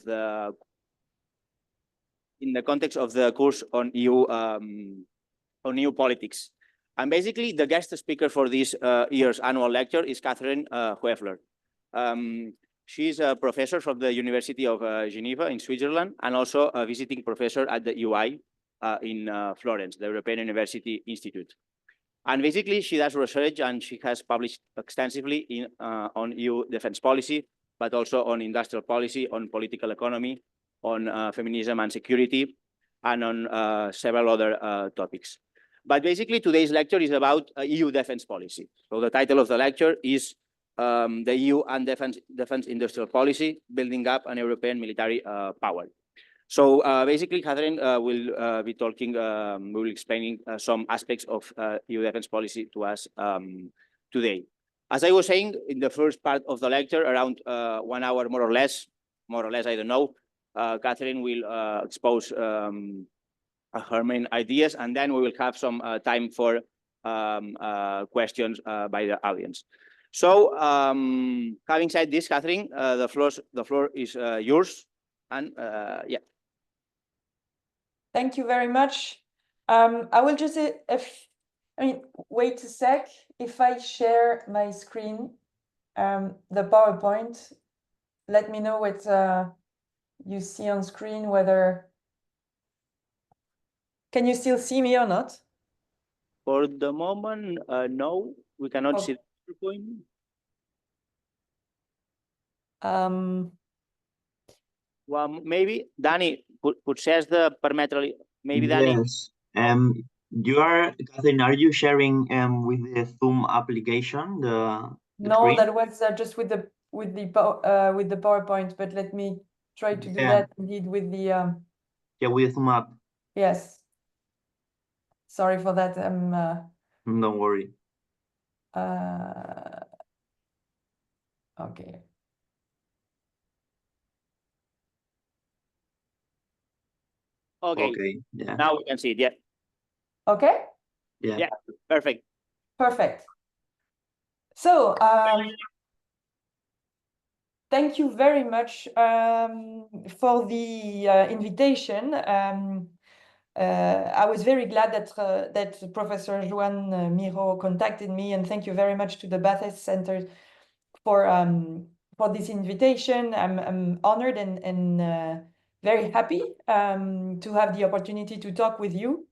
the context of the course on EU politics. And basically, the guest speaker for this year's annual lecture is Catherine Hoeffler. She's a professor from the University of Geneva in Switzerland, and also a visiting professor at the UI in Florence, the European University Institute. And basically, she does research, and she has published extensively on EU defense policy, but also on industrial policy, on political economy, on feminism and security, and on several other topics. But basically, today's lecture is about EU defense policy. So the title of the lecture is the EU and defense industrial policy, building up an European military power. So basically, Catherine will be talking, will be explaining some aspects of EU defense policy to us today. As I was saying, in the first part of the lecture, around 1 hour more or less, I don't know, Catherine will expose her main ideas, and then we will have some time for questions by the audience. So having said this, Catherine, the floor is yours, and yeah. Thank you very much. I will just, wait a sec. If I share my screen, the PowerPoint, let me know what you see on screen, whether, can you still see me or not? For the moment, no, we cannot see the PowerPoint. Well, maybe Danny, potser the permetre, maybe Danny. Yes. Catherine, are you sharing with the Zoom application the no, screen? that was just with the PowerPoint, but let me try to do that indeed with the yeah, with the Zoom app. Yes. Sorry for that. Don't worry. Okay. Okay. Yeah. Now we can see it. Yeah. Okay. Yeah. Yeah. Perfect. Perfect. So thank you very much for the invitation. I was very glad that Professor Joan Miro contacted me, and thank you very much to the BACES Center for this invitation. I'm honored and very happy to have the opportunity to talk with you.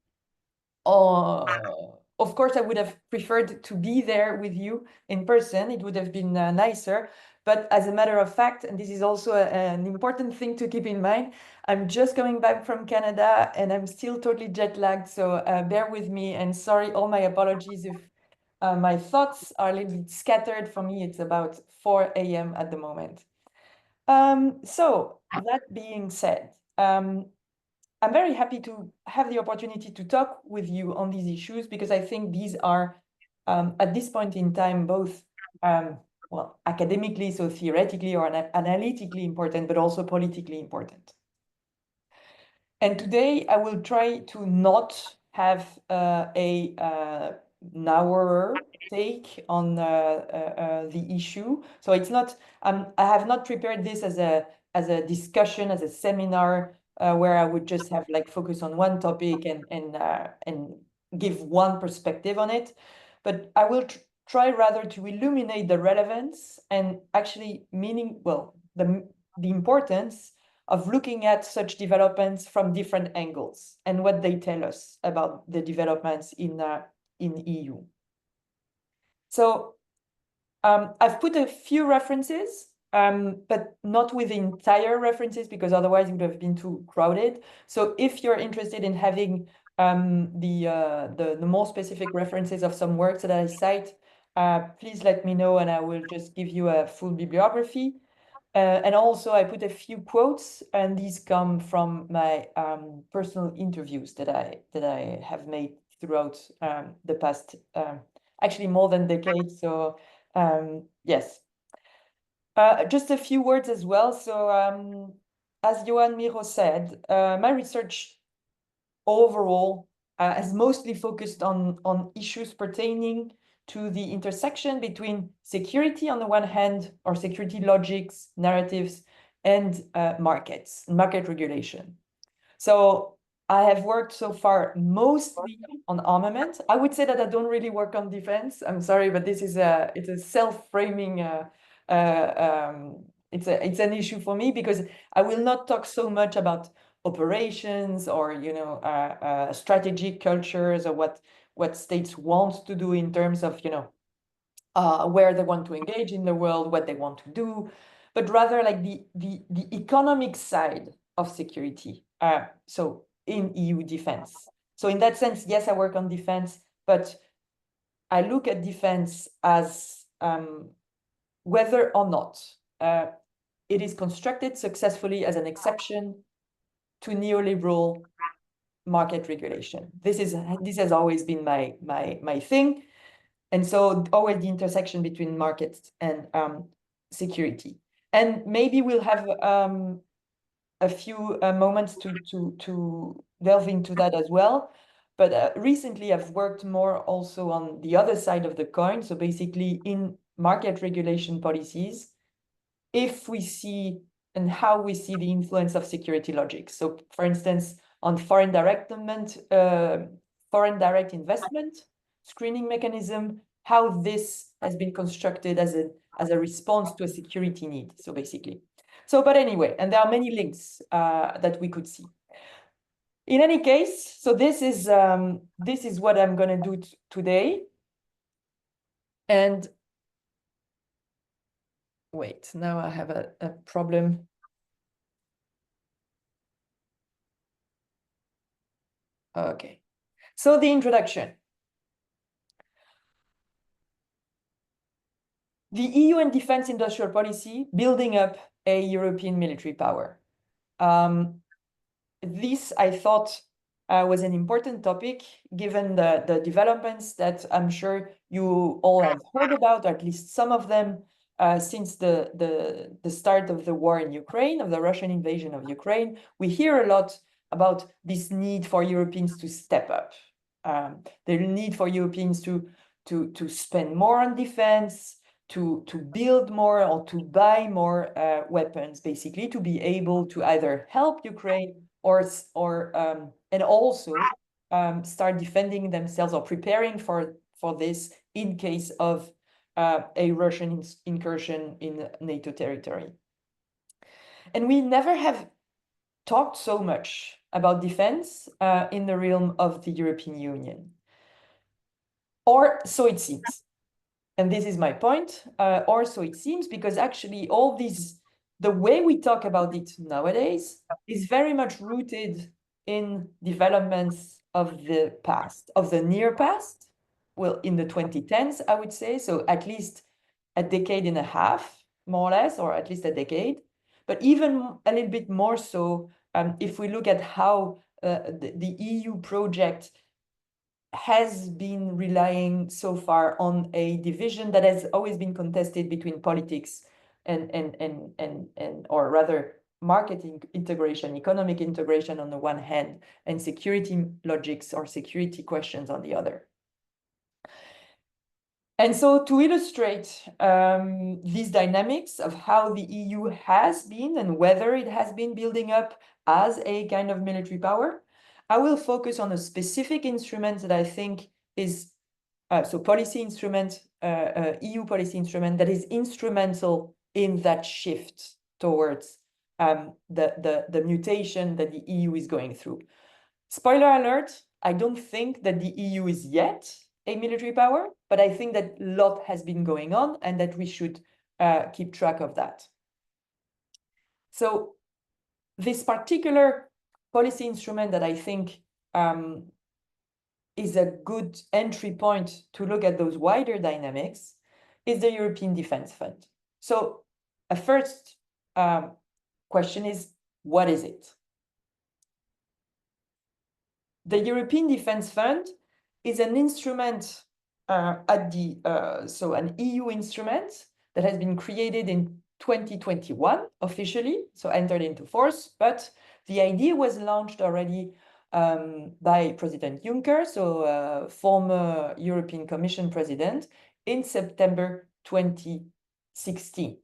Of course, I would have preferred to be there with you in person. It would have been nicer. But as a matter of fact, and this is also an important thing to keep in mind, I'm just coming back from Canada and I'm still totally jet lagged. So bear with me, and sorry, all my apologies if my thoughts are a little bit scattered. For me, it's about 4 a.m. at the moment. So that being said, I'm very happy to have the opportunity to talk with you on these issues, because I think these are, at this point in time, both well, academically, so theoretically or analytically important, but also politically important. And today I will try to not have a narrower take on the issue. So it's not, I have not prepared this as a discussion, as a seminar, where I would just have like focus on one topic and give one perspective on it. But I will try rather to illuminate the relevance and actually the importance of looking at such developments from different angles and what they tell us about the developments in EU. So I've put a few references, but not with the entire references, because otherwise it would have been too crowded. So if you're interested in having the more specific references of some works that I cite, please let me know and I will just give you a full bibliography. And also I put a few quotes, and these come from my personal interviews that I have made throughout the past, actually more than decades. So yes. Just a few words as well. So as Joan Miro said, my research overall has mostly focused on issues pertaining to the intersection between security on the one hand, or security logics, narratives, and market regulation. So I have worked so far mostly on armament. I would say that I don't really work on defense. I'm sorry, but this is it's a self-framing. It's an issue for me because I will not talk so much about operations or strategic cultures or what states want to do in terms of where they want to engage in the world, what they want to do, but rather like the economic side of security. So in EU defense. So in that sense, yes, I work on defense, but I look at defense as whether or not it is constructed successfully as an exception to neoliberal market regulation. This has always been my thing. And so always the intersection between markets and security. And maybe we'll have a few moments to delve into that as well. But recently I've worked more also on the other side of the coin. So basically in market regulation policies, if we see and how we see the influence of security logic. So for instance, on foreign direct investment, screening mechanism, how this has been constructed as a response to a security need. So basically. So, but anyway, and there are many links that we could see. In any case, so this is what I'm going to do today. And wait, now I have a problem. Okay, so the introduction. The EU and defense industrial policy, building up a European military power. This, I thought, was an important topic, given the developments that I'm sure you all have heard about, or at least some of them, since the start of the war in Ukraine, of the Russian invasion of Ukraine. We hear a lot about this need for Europeans to step up, the need for Europeans to spend more on defense, to build more or to buy more weapons, basically, to be able to either help Ukraine and also start defending themselves or preparing for this in case of a Russian incursion in NATO territory. And we never have talked so much about defense in the realm of the European Union. Or so it seems. And this is my point, or so it seems, because actually all these, the way we talk about it nowadays is very much rooted in developments of the past, of the near past, well, in the 2010s, I would say, so at least a decade and a half, more or less, or at least a decade, but even a little bit more so if we look at how the EU project has been relying so far on a division that has always been contested between politics and or rather marketing integration, economic integration on the one hand, and security logics or security questions on the other. And so to illustrate these dynamics of how the EU has been and whether it has been building up as a kind of military power, I will focus on a specific instrument that I think is, policy instrument, EU policy instrument that is instrumental in that shift towards the mutation that the EU is going through. Spoiler alert, I don't think that the EU is yet a military power, but I think that a lot has been going on and that we should keep track of that. So this particular policy instrument that I think is a good entry point to look at those wider dynamics is the European Defence Fund. So a first question is, what is it? The European Defence Fund is an instrument an EU instrument that has been created in 2021 officially, so entered into force, but the idea was launched already by President Juncker, so former European Commission president, in September 2016.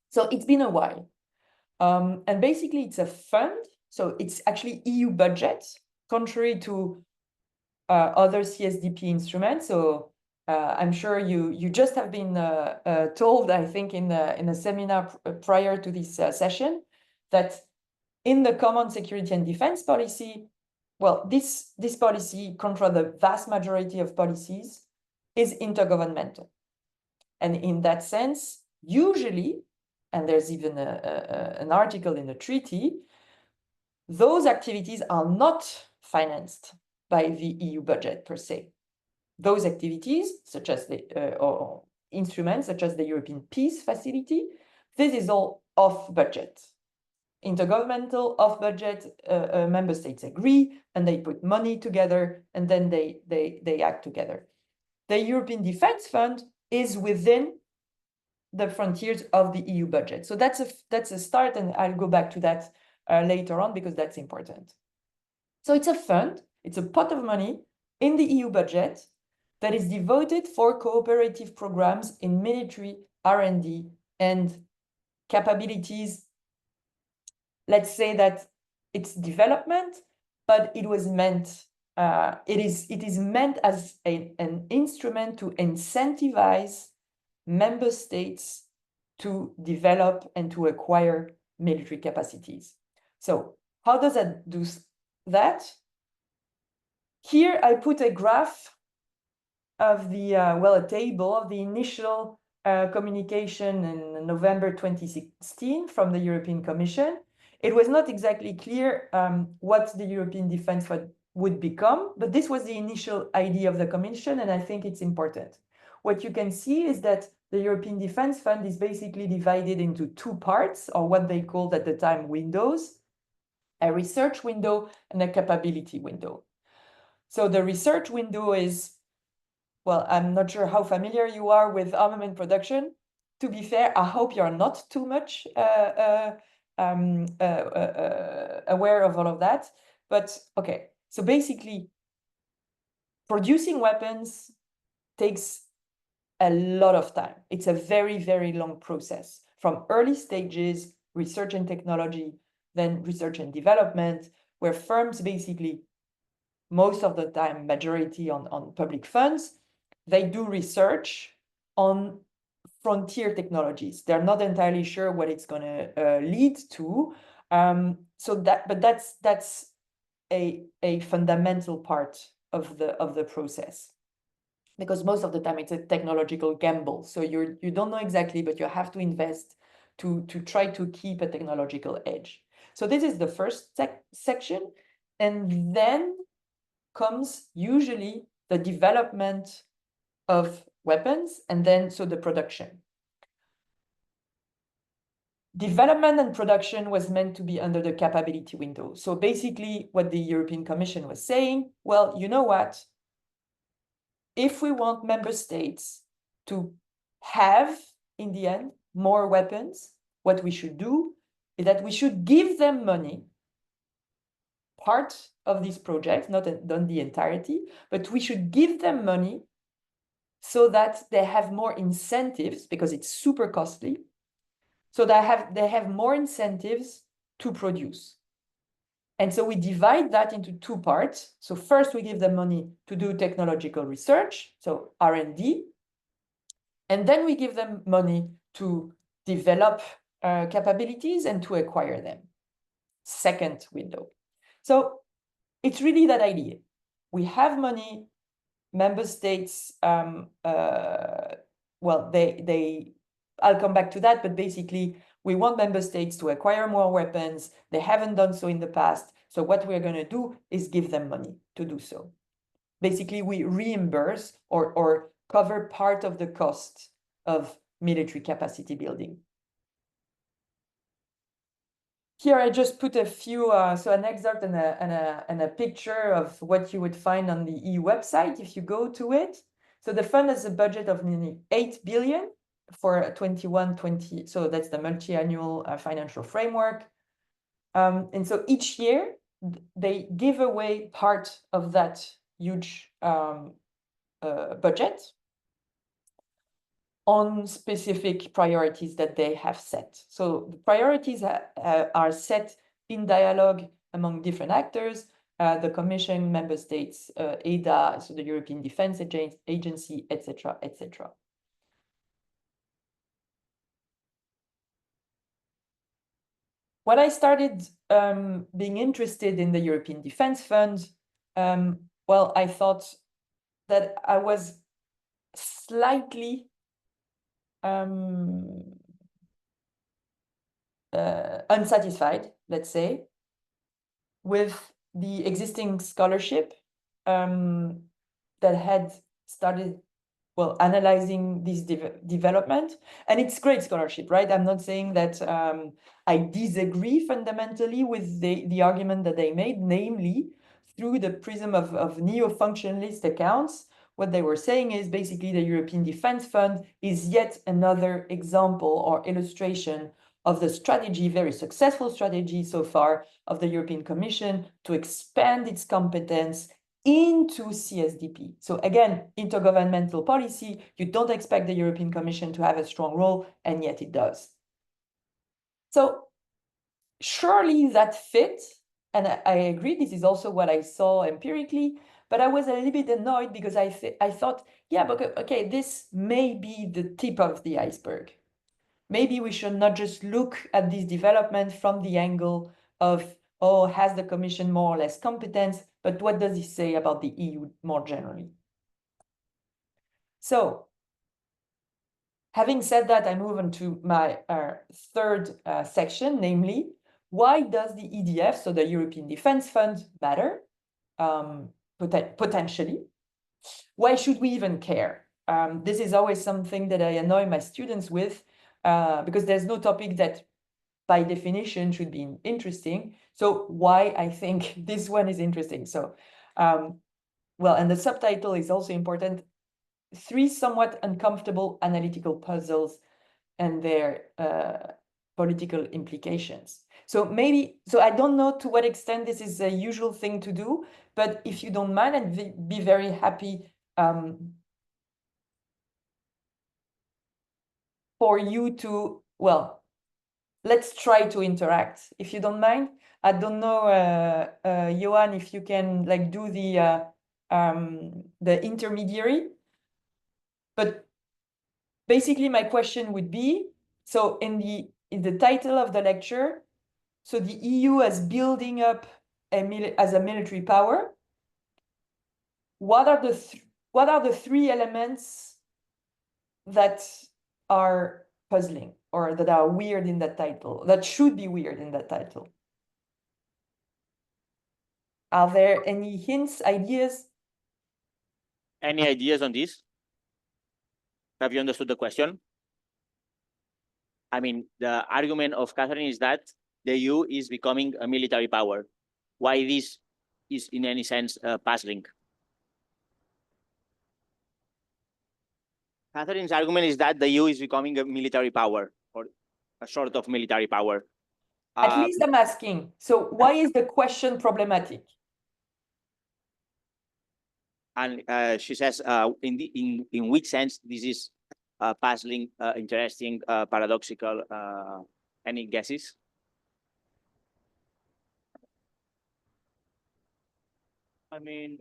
So it's been a while. And basically, it's a fund. So it's actually EU budget, contrary to other CSDP instruments. So I'm sure you just have been told, I think, in a seminar prior to this session, that in the common security and defense policy, well, this policy controls the vast majority of policies, is intergovernmental. And in that sense, usually, and there's even an article in the treaty, those activities are not financed by the EU budget per se. Those activities, such as or instruments such as the European Peace Facility, this is all off budget. Intergovernmental, off budget, member states agree and they put money together and then they act together. The European Defence Fund is within the frontiers of the EU budget. So that's a start, and I'll go back to that later on because that's important. So it's a fund, it's a pot of money in the EU budget that is devoted for cooperative programs in military R&D and capabilities. Let's say that it's development, but it was meant, it is meant as an instrument to incentivize member states to develop and to acquire military capacities. So how does that do that? Here I put a graph of the, a table of the initial communication in November 2016 from the European Commission. It was not exactly clear what the European Defence Fund would become, but this was the initial idea of the Commission, and I think it's important. What you can see is that the European Defence Fund is basically divided into two parts, or what they called at the time windows, a research window and a capability window. So the research window is, well, I'm not sure how familiar you are with armament production. To be fair, I hope you're not too much aware of all of that. But okay, so basically, producing weapons takes a lot of time. It's a very, very long process from early stages, research and technology, then research and development, where firms basically, most of the time, majority on public funds, they do research on frontier technologies. They're not entirely sure what it's going to lead to. But that's a fundamental part of the process, because most of the time it's a technological gamble. So you don't know exactly, but you have to invest to try to keep a technological edge. So this is the first section, and then comes usually the development of weapons, and then so the production. Development and production was meant to be under the capability window. So basically what the European Commission was saying, well, you know what? If we want member states to have, in the end, more weapons, what we should do is that we should give them money, part of this project, not the entirety, but we should give them money so that they have more incentives, because it's super costly. So they have more incentives to produce. And so we divide that into two parts. So first we give them money to do technological research, so R&D. And then we give them money to develop capabilities and to acquire them. Second window. So it's really that idea. We have money, member states, I'll come back to that, but basically we want member states to acquire more weapons. They haven't done so in the past. So what we're going to do is give them money to do so. Basically, we reimburse or cover part of the cost of military capacity building. Here I just put a few, so an excerpt and a picture of what you would find on the EU website if you go to it. So the fund has a budget of nearly 8 billion for 21-20, so that's the multi-annual financial framework. And so each year, they give away part of that huge budget. on specific priorities that they have set. So the priorities are set in dialogue among different actors, the Commission, member states, EDA, so the European Defence Agency, etc., etc. When I started being interested in the European Defence Fund, well, I thought that I was slightly unsatisfied, let's say, with the existing scholarship that had started, well, analyzing this development. And it's great scholarship, right? I'm not saying that I disagree fundamentally with the argument that they made, namely, through the prism of neo-functionalist accounts, what they were saying is basically the European Defence Fund is yet another example or illustration of the strategy, very successful strategy so far, of the European Commission to expand its competence into CSDP. So again, intergovernmental policy, you don't expect the European Commission to have a strong role, and yet it does. So surely that fit, and I agree, this is also what I saw empirically, but I was a little bit annoyed because I thought, yeah, but okay, this may be the tip of the iceberg. Maybe we should not just look at this development from the angle of, oh, has the Commission more or less competence, but what does it say about the EU more generally? So, having said that, I move on to my third section, namely, why does the EDF, so the European Defence Fund, matter, potentially? Why should we even care? This is always something that I annoy my students with, because there's no topic that by definition should be interesting. So why I think this one is interesting. So, well, and the subtitle is also important. 3 somewhat uncomfortable analytical puzzles and their political implications. So I don't know to what extent this is a usual thing to do, but if you don't mind, I'd be very happy for you to, well, let's try to interact, if you don't mind. I don't know, Johan, if you can like do the intermediary. But basically, my question would be, so in the title of the lecture, so the EU as building up as a military power. What are the 3 elements that are puzzling or that are weird in that title, that should be weird in that title? Are there any hints, ideas? Any ideas on this? Have you understood the question? I mean, the argument of Catherine is that the EU is becoming a military power. Why this is in any sense puzzling? Catherine's argument is that the EU is becoming a military power, or a sort of military power. At least I'm asking. So why is the question problematic? And she says, in which sense this is puzzling, interesting, paradoxical? Any guesses? I mean,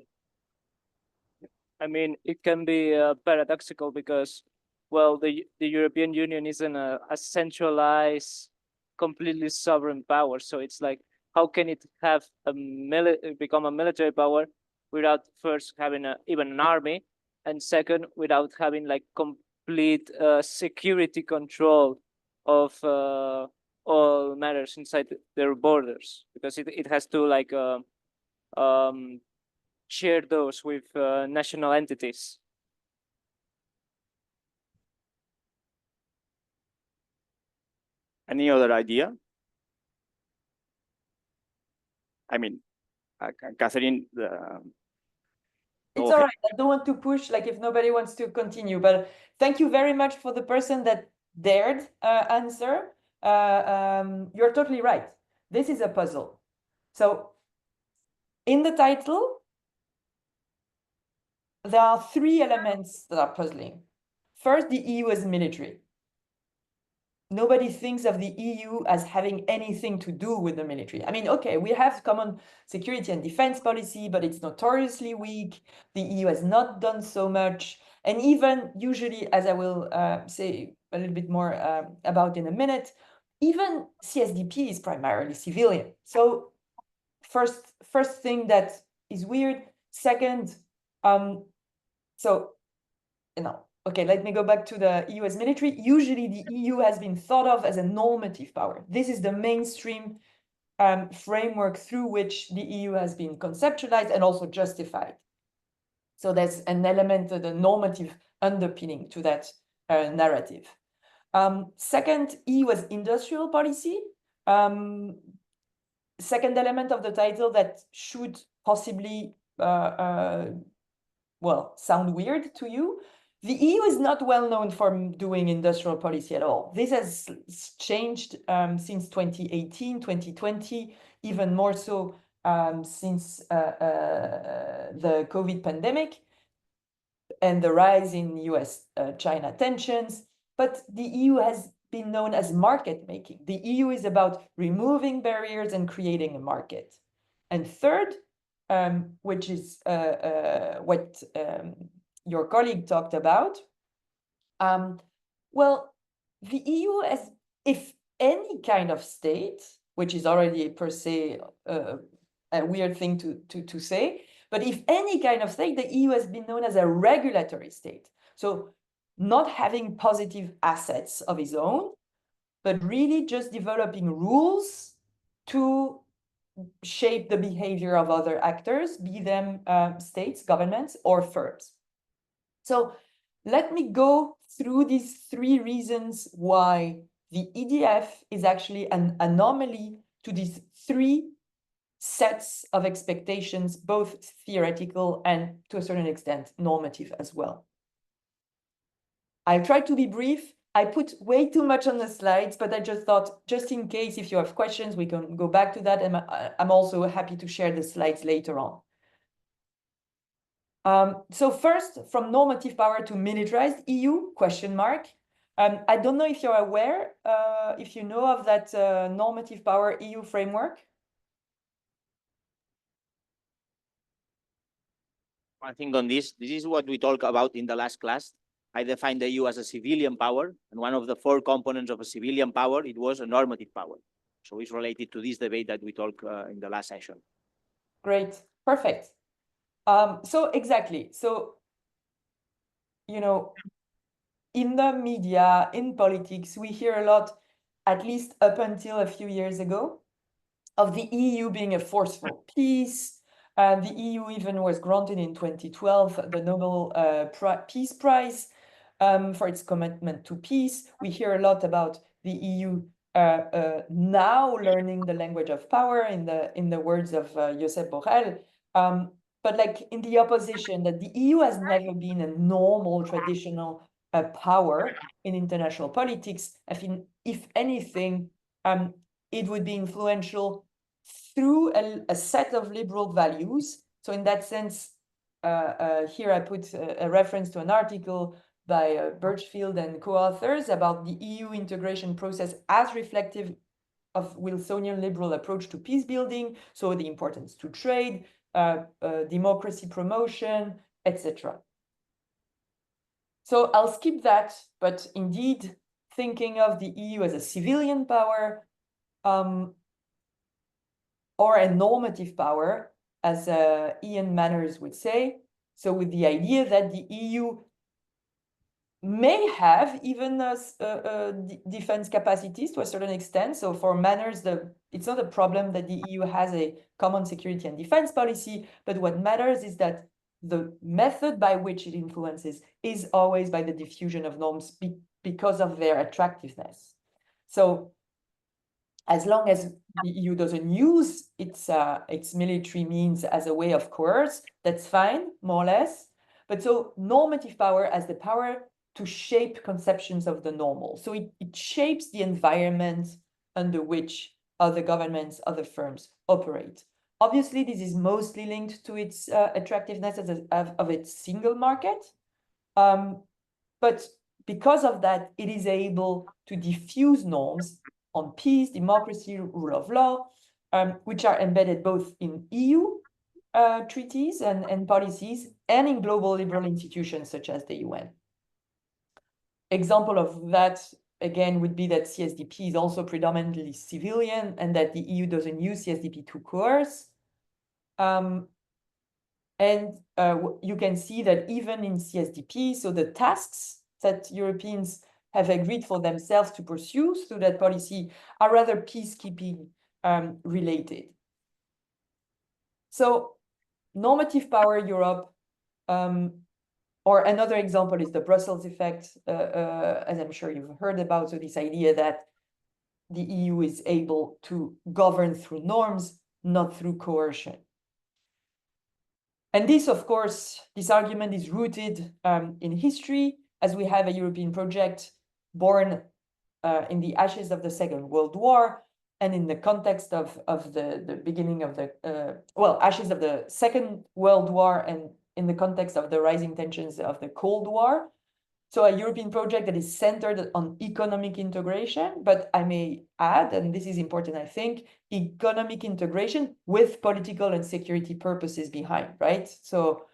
it can be paradoxical because, well, the European Union isn't a centralized, completely sovereign power. So it's like, how can it have become a military power without first having even an army, and second, without having like complete security control of all matters inside their borders, because it has to like share those with national entities. Any other idea? I mean, Catherine. It's all right. I don't want to push, like if nobody wants to continue, but thank you very much for the person that dared answer. You're totally right. This is a puzzle. So in the title, there are 3 elements that are puzzling. first, the EU is military. Nobody thinks of the EU as having anything to do with the military. I mean, okay, we have common security and defense policy, but it's notoriously weak. The EU has not done so much. And even usually, as I will say a little bit more about in a minute, even CSDP is primarily civilian. So first thing that is weird. Second, okay, let me go back to the EU as military. Usually the EU has been thought of as a normative power. This is the mainstream framework through which the EU has been conceptualized and also justified. So there's an element of the normative underpinning to that narrative. Second, EU as industrial policy. Second element of the title that should possibly, sound weird to you. The EU is not well known for doing industrial policy at all. This has changed since 2018, 2020, even more so since the COVID pandemic and the rise in US-China tensions. But the EU has been known as market making. The EU is about removing barriers and creating a market. And third, which is what your colleague talked about. Well, the EU as if any kind of state, which is already per se a weird thing to say, but if any kind of state, the EU has been known as a regulatory state. So not having positive assets of its own, but really just developing rules to shape the behavior of other actors, be them states, governments, or firms. So let me go through these three reasons why the EDF is actually an anomaly to these three sets of expectations, both theoretical and to a certain extent normative as well. I'll try to be brief. I put way too much on the slides, but I just thought, just in case, if you have questions, we can go back to that. And I'm also happy to share the slides later on. So first, from normative power to militarized EU, question mark. I don't know if you're aware, if you know of that normative power EU framework. I think on this is what we talked about in the last class. I defined the EU as a civilian power, and one of the four components of a civilian power, it was a normative power. So it's related to this debate that we talked in the last session. Great, perfect. So exactly, so, you know, in the media, in politics, we hear a lot, at least up until a few years ago, of the EU being a force for peace. The EU even was granted in 2012 the Nobel Peace Prize for its commitment to peace. We hear a lot about the EU now learning the language of power, in the words of Josep Borrell. But like in the opposition, that the EU has never been a normal, traditional power in international politics. I think, if anything, it would be influential through a set of liberal values. So in that sense, here I put a reference to an article by Birchfield and co-authors about the EU integration process as reflective of Wilsonian liberal approach to peace building, so the importance to trade, democracy promotion, etc. So I'll skip that, but indeed, thinking of the EU as a civilian power or a normative power, as Ian Manners would say, so with the idea that the EU may have even defense capacities to a certain extent. So for Manners, it's not a problem that the EU has a common security and defense policy, but what matters is that the method by which it influences is always by the diffusion of norms because of their attractiveness. So as long as the EU doesn't use its military means as a way of coerce, that's fine, more or less. But so normative power as the power to shape conceptions of the normal. So it shapes the environment under which other governments, other firms operate. Obviously, this is mostly linked to its attractiveness of its single market. But because of that, it is able to diffuse norms on peace, democracy, rule of law, which are embedded both in EU treaties and policies and in global liberal institutions such as the UN. Example of that, again, would be that CSDP is also predominantly civilian and that the EU doesn't use CSDP to coerce. You can see that even in CSDP, so the tasks that Europeans have agreed for themselves to pursue through that policy are rather peacekeeping related. So normative power Europe, or another example is the Brussels effect, as I'm sure you've heard about, so this idea that the EU is able to govern through norms, not through coercion. And this, of course, this argument is rooted in history, as we have a European project born in the ashes of the Second World War and in the context of the beginning of the, ashes of the Second World War and in the context of the rising tensions of the Cold War. So a European project that is centered on economic integration, but I may add, and this is important, I think, economic integration with political and security purposes behind, right? So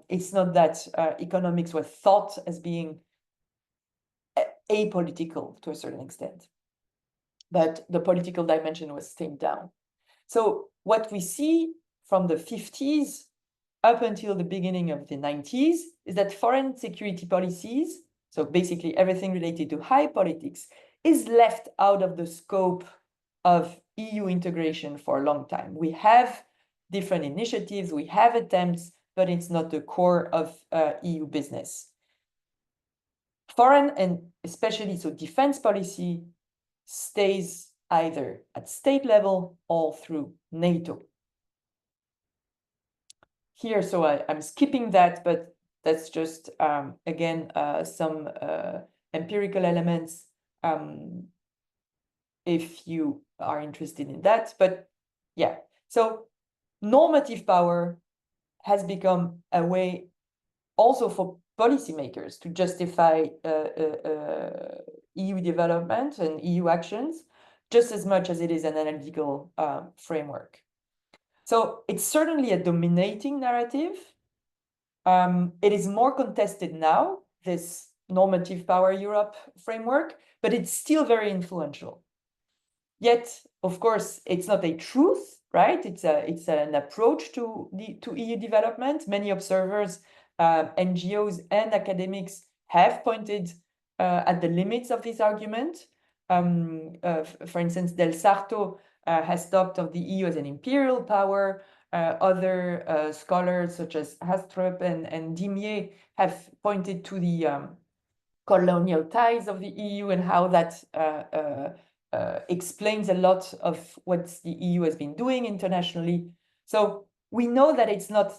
it's not that economics was thought as being apolitical to a certain extent, but the political dimension was tamed down. So what we see from the 50s up until the beginning of the 90s is that foreign security policies, so basically everything related to high politics, is left out of the scope of EU integration for a long time. We have different initiatives, we have attempts, but it's not the core of EU business. Foreign and especially so defense policy stays either at state level or through NATO. Here, so I'm skipping that, but that's just, again, some empirical elements if you are interested in that. But yeah, so normative power has become a way also for policymakers to justify EU development and EU actions, just as much as it is an analytical framework. So it's certainly a dominating narrative. It is more contested now, this normative power Europe framework, but it's still very influential. Yet, of course, it's not a truth, right? It's an approach to EU development. Many observers, NGOs and academics have pointed at the limits of this argument. For instance, Del Sarto has talked of the EU as an imperial power. Other scholars such as Hastrup and Dimier have pointed to the colonial ties of the EU and how that explains a lot of what the EU has been doing internationally. So we know that it's not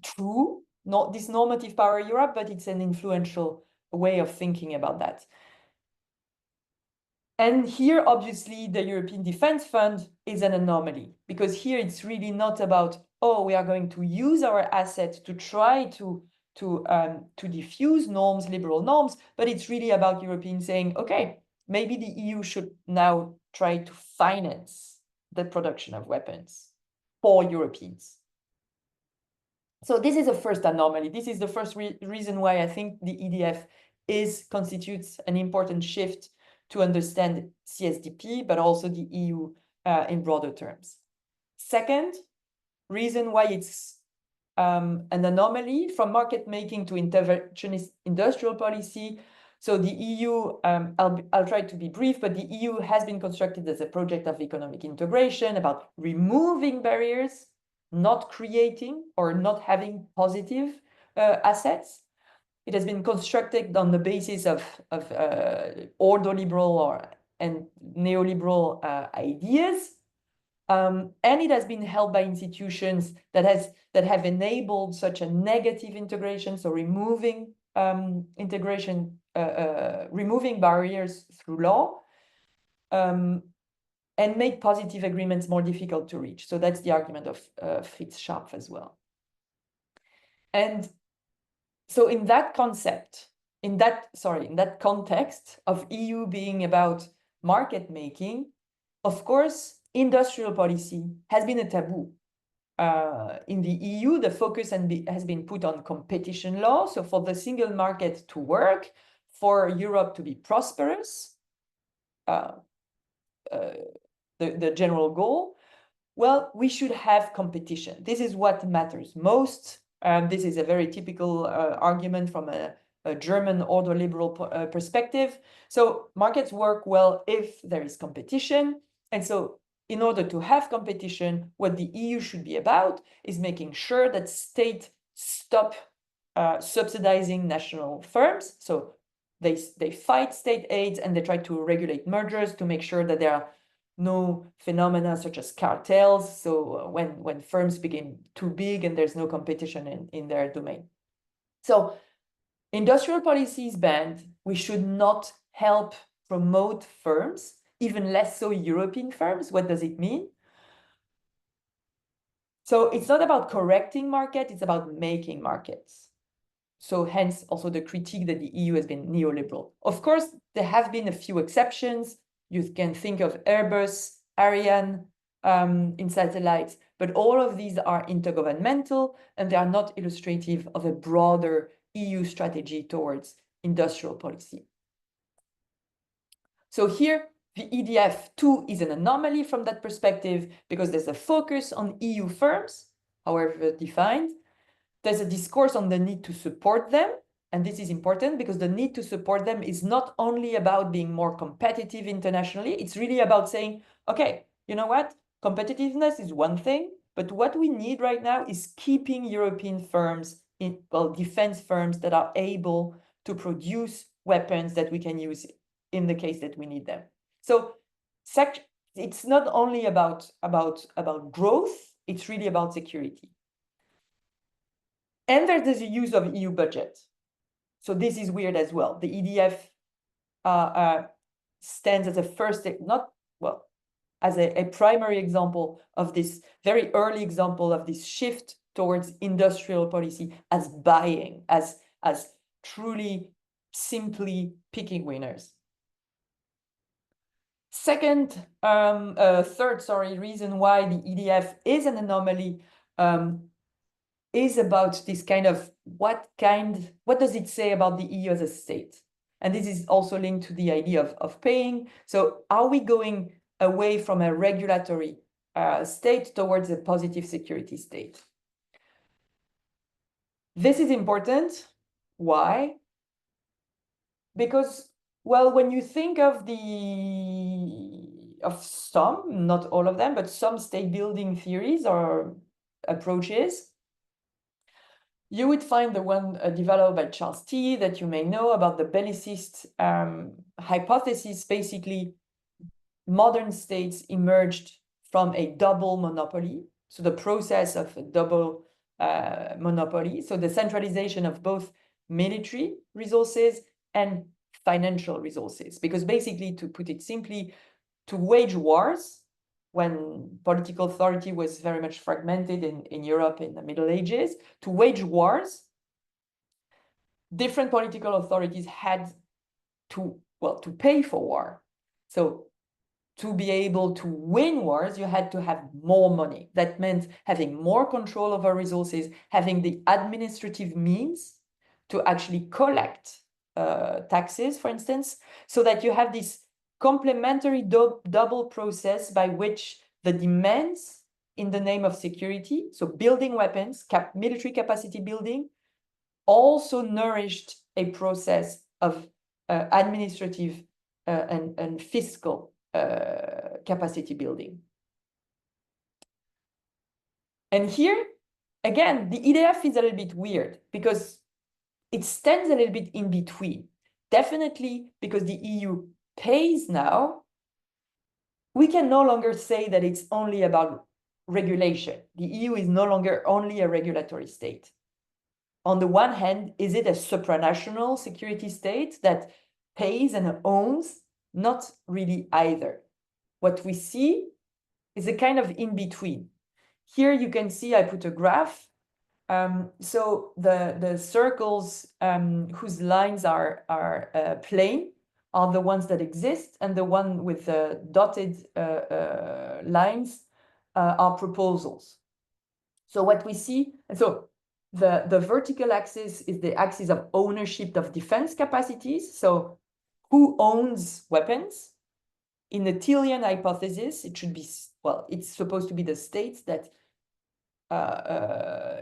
true, not this normative power Europe, but it's an influential way of thinking about that. And here, obviously, the European Defence Fund is an anomaly, because here it's really not about, oh, we are going to use our assets to try to diffuse norms, liberal norms, but it's really about Europeans saying, okay, maybe the EU should now try to finance the production of weapons for Europeans. So this is a first anomaly. This is the first reason why I think the EDF constitutes an important shift to understand CSDP, but also the EU in broader terms. Second reason why it's an anomaly from market making to interventionist industrial policy. So the EU, I'll try to be brief, but the EU has been constructed as a project of economic integration about removing barriers, not creating or not having positive assets. It has been constructed on the basis of ordoliberal and neoliberal ideas, and it has been held by institutions that have enabled such a negative integration, so removing removing barriers through law, and make positive agreements more difficult to reach. So that's the argument of Fritz Scharpf as well. And so in that concept, in that context of EU being about market making, of course, industrial policy has been a taboo. In the EU, the focus has been put on competition law. So for the single market to work, for Europe to be prosperous, the general goal, well, we should have competition. This is what matters most. This is a very typical argument from a German order liberal perspective. So markets work well if there is competition. And so in order to have competition, what the EU should be about is making sure that states stop subsidizing national firms. So they fight state aids and they try to regulate mergers to make sure that there are no phenomena such as cartels. So when firms become too big and there's no competition in their domain. So industrial policy is banned. We should not help promote firms, even less so European firms. What does it mean? So it's not about correcting market, it's about making markets. So hence also the critique that the EU has been neoliberal. Of course, there have been a few exceptions. You can think of Airbus, Ariane in satellites, but all of these are intergovernmental and they are not illustrative of a broader EU strategy towards industrial policy. So here, the EDF 2 is an anomaly from that perspective because there's a focus on EU firms, however defined. There's a discourse on the need to support them. And this is important because the need to support them is not only about being more competitive internationally, it's really about saying, okay, you know what? Competitiveness is one thing, but what we need right now is keeping European firms, defense firms that are able to produce weapons that we can use in the case that we need them. So it's not only about growth, it's really about security. And there's the use of EU budget. So this is weird as well. The EDF stands as a first, as a primary example of this very early example of this shift towards industrial policy as buying, as truly simply picking winners. Third reason why the EDF is an anomaly is about this kind of what does it say about the EU as a state? And this is also linked to the idea of paying. So are we going away from a regulatory state towards a positive security state? This is important. Why? Because, well, when you think of some, not all of them, but some state building theories or approaches, you would find the one developed by Charles T. that you may know about the Bellicist hypothesis. Basically, modern states emerged from a double monopoly. So the process of a double monopoly. So the centralization of both military resources and financial resources. Because basically, to put it simply, to wage wars, when political authority was very much fragmented in Europe in the Middle Ages, to wage wars, different political authorities had to pay for war. So to be able to win wars, you had to have more money. That meant having more control over resources, having the administrative means to actually collect taxes, for instance, so that you have this complementary double process by which the demands in the name of security, so building weapons, military capacity building, also nourished a process of administrative and fiscal capacity building. And here, again, the EDF is a little bit weird because it stands a little bit in between. Definitely because the EU pays now, we can no longer say that it's only about regulation. The EU is no longer only a regulatory state. On the one hand, is it a supranational security state that pays and owns? Not really either. What we see is a kind of in-between. Here you can see I put a graph So the circles whose lines are plain are the ones that exist, and the one with the dotted lines are proposals. So what we see, and so the vertical axis is the axis of ownership of defense capacities. So who owns weapons? In the Thelian hypothesis, it should be, well, it's supposed to be the states that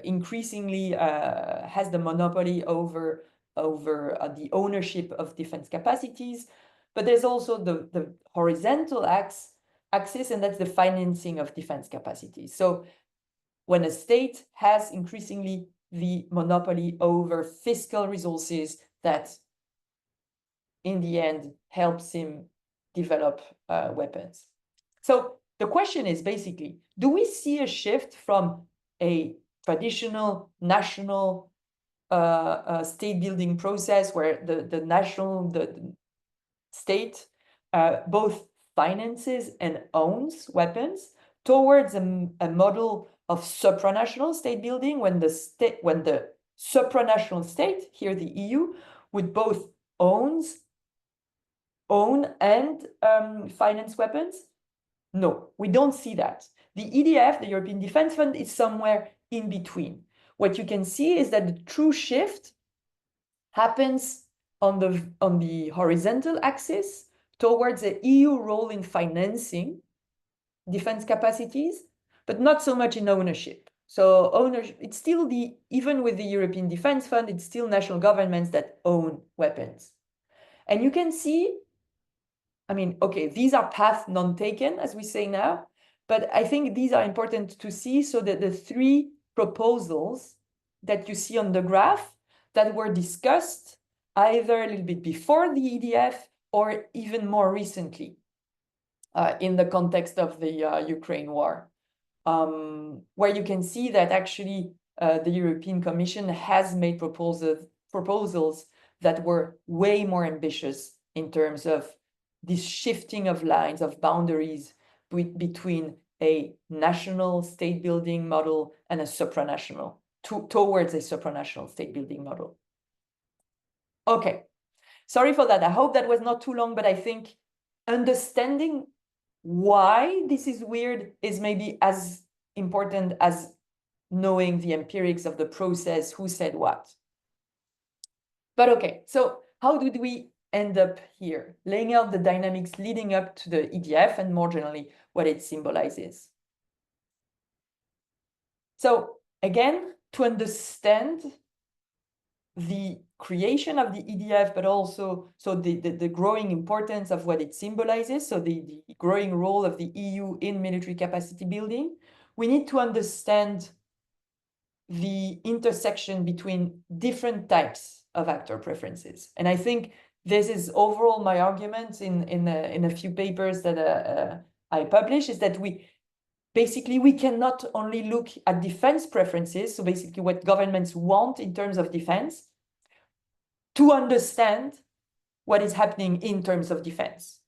increasingly has the monopoly over the ownership of defense capacities. But there's also the horizontal axis, and that's the financing of defense capacities. So when a state has increasingly the monopoly over fiscal resources that in the end helps him develop weapons. So the question is basically, do we see a shift from a traditional national state building process where the state both finances and owns weapons towards a model of supranational state building when the supranational state, here the EU, would both own and finance weapons? No, we don't see that. The EDF, the European Defence Fund, is somewhere in between. What you can see is that the true shift happens on the horizontal axis towards the EU role in financing defense capacities, but not so much in ownership. So ownership, it's still even with the European Defence Fund, it's still national governments that own weapons. And you can see, I mean, okay, these are paths non-taken, as we say now, but I think these are important to see so that the three proposals that you see on the graph that were discussed either a little bit before the EDF or even more recently in the context of the Ukraine war, where you can see that actually the European Commission has made proposals that were way more ambitious in terms of this shifting of lines, of boundaries between a national state building model and a supranational, towards a supranational state building model. Okay, sorry for that. I hope that was not too long, but I think understanding why this is weird is maybe as important as knowing the empirics of the process, who said what. But okay, so how did we end up here, laying out the dynamics leading up to the EDF and more generally what it symbolizes? So again, to understand the creation of the EDF, but also the growing importance of what it symbolizes, so the growing role of the EU in military capacity building, we need to understand the intersection between different types of actor preferences. And I think this is overall my argument in a few papers that I publish, is that we cannot only look at defense preferences, so basically what governments want in terms of defense, to understand what is happening in terms of defense.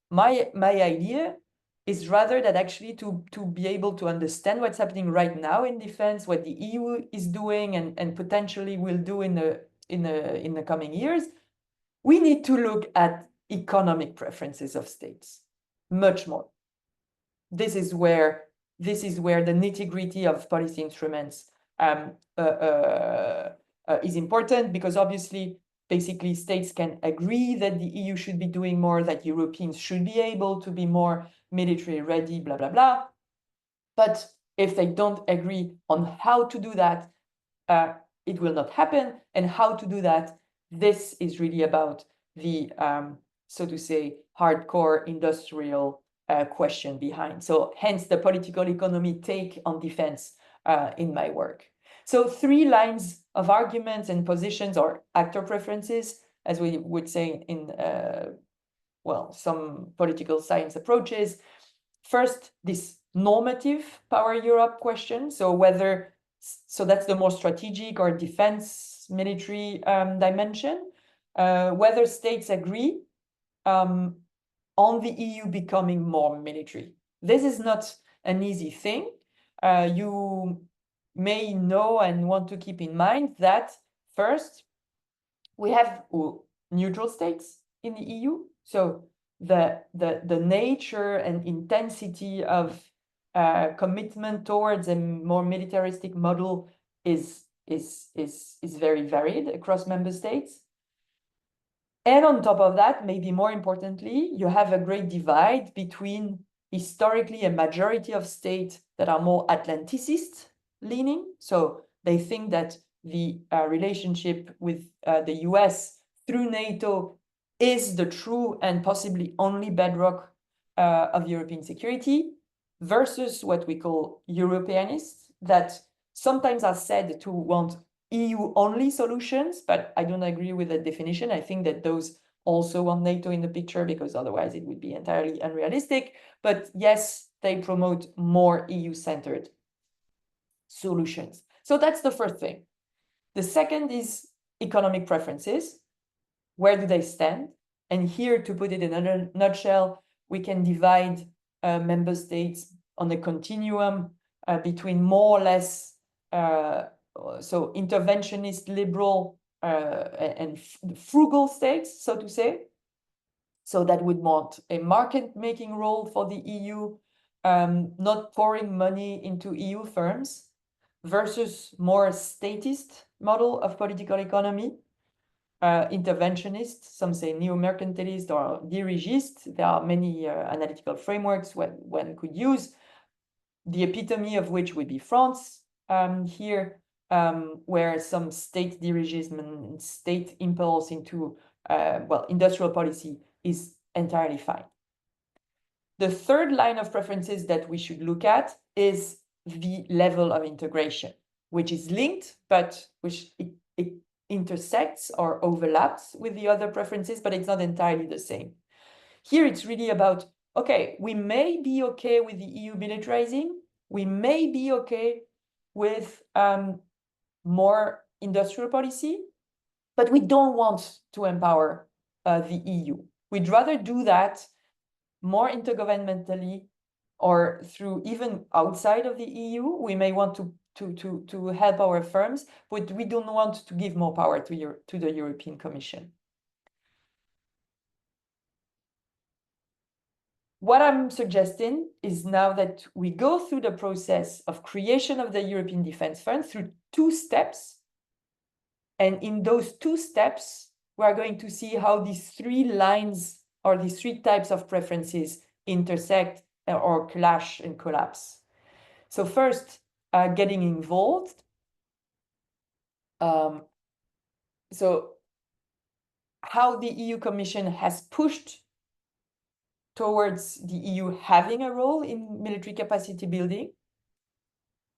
My idea is rather that actually to be able to understand what's happening right now in defense, what the EU is doing and potentially will do in the coming years, we need to look at economic preferences of states much more. This is where the nitty-gritty of policy instruments is important, because obviously, basically, states can agree that the EU should be doing more, that Europeans should be able to be more military ready, blah, blah, blah. But if they don't agree on how to do that, it will not happen. And how to do that, this is really about the, so to say, hardcore industrial question behind. So hence the political economy take on defense in my work. So 3 lines of arguments and positions, or actor preferences, as we would say in, some political science approaches. First, this normative power Europe question. So that's the more strategic or defense military dimension. Whether states agree on the EU becoming more military. This is not an easy thing. may know and want to keep in mind that first, we have neutral states in the EU. So the nature and intensity of commitment towards a more militaristic model is very varied across member states. And on top of that, maybe more importantly, you have a great divide between historically a majority of states that are more Atlanticist leaning. So they think that the relationship with the US through NATO is the true and possibly only bedrock of European security, versus what we call Europeanists, that sometimes are said to want EU-only solutions, but I don't agree with that definition. I think that those also want NATO in the picture, because otherwise it would be entirely unrealistic. But yes, they promote more EU-centered solutions. So that's the first thing. The second is economic preferences. Where do they stand? And here, to put it in a nutshell, we can divide member states on a continuum between more or less so interventionist, liberal, and frugal states, so to say. So that would want a market-making role for the EU, not pouring money into EU firms, versus more statist model of political economy, interventionist, some say neo-mercantilist or dirigist. There are many analytical frameworks one could use, the epitome of which would be France here, where some state dirigism and state impulse into industrial policy is entirely fine. The third line of preferences that we should look at is the level of integration, which is linked, but which it intersects or overlaps with the other preferences, but it's not entirely the same. Here it's really about, okay, we may be okay with the EU militarizing, we may be okay with more industrial policy, but we don't want to empower the EU. We'd rather do that more intergovernmentally or through even outside of the EU. We may want to help our firms, but we don't want to give more power to the European Commission. What I'm suggesting is now that we go through the process of creation of the European Defence Fund through 2 steps. And in those 2 steps, we are going to see how these 3 lines or these 3 types of preferences intersect or clash and collapse. So first, getting involved. So how the EU Commission has pushed towards the EU having a role in military capacity building.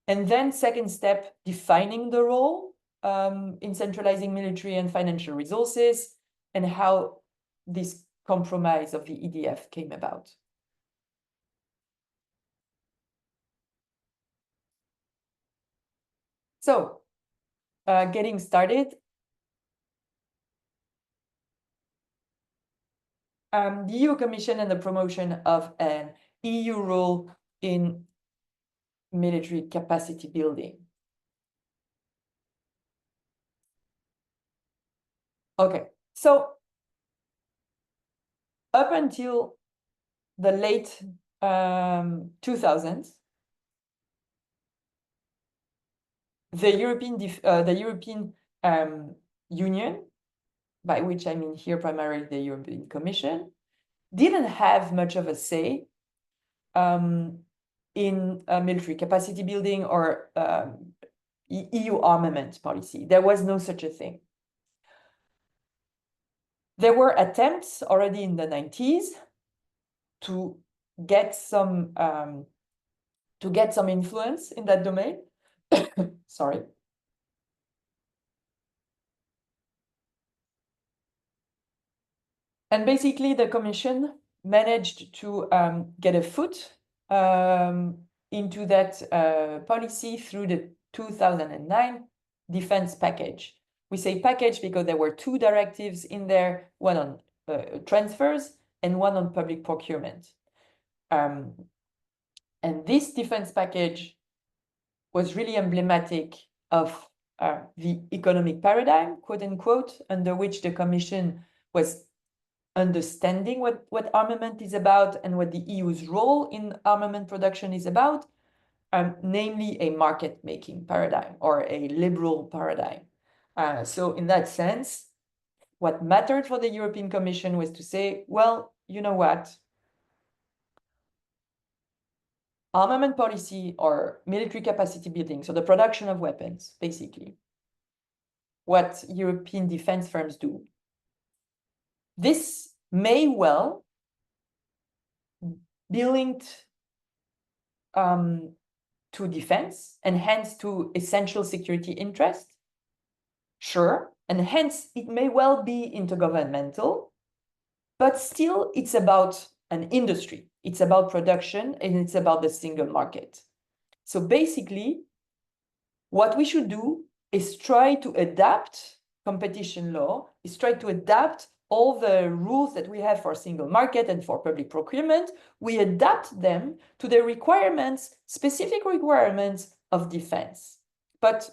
And then second step, defining the role in centralizing military and financial resources, and how this compromise of the EDF came about. So, getting started. The EU Commission and the promotion of an EU role in military capacity building. Okay, so up until the late 2000s, the European Union, by which I mean here primarily the European Commission, didn't have much of a say in military capacity building or EU armament policy. There was no such a thing. There were attempts already in the 90s to get some influence in that domain. Sorry. And basically, the Commission managed to get a foot into that policy through the 2009 defense package. We say package because there were 2 directives in there, one on transfers and one on public procurement. And this defense package was really emblematic of the economic paradigm, quote unquote, under which the Commission was understanding what armament is about and what the EU's role in armament production is about, namely a market-making paradigm or a liberal paradigm. So in that sense, what mattered for the European Commission was to say, well, you know what? Armament policy or military capacity building, so the production of weapons, basically, what European defense firms do. This may well be linked to defense and hence to essential security interest. Sure, and hence it may well be intergovernmental, but still it's about an industry. It's about production and it's about the single market. So basically, what we should do is try to adapt competition law, is try to adapt all the rules that we have for single market and for public procurement. We adapt them to the requirements, specific requirements of defense. But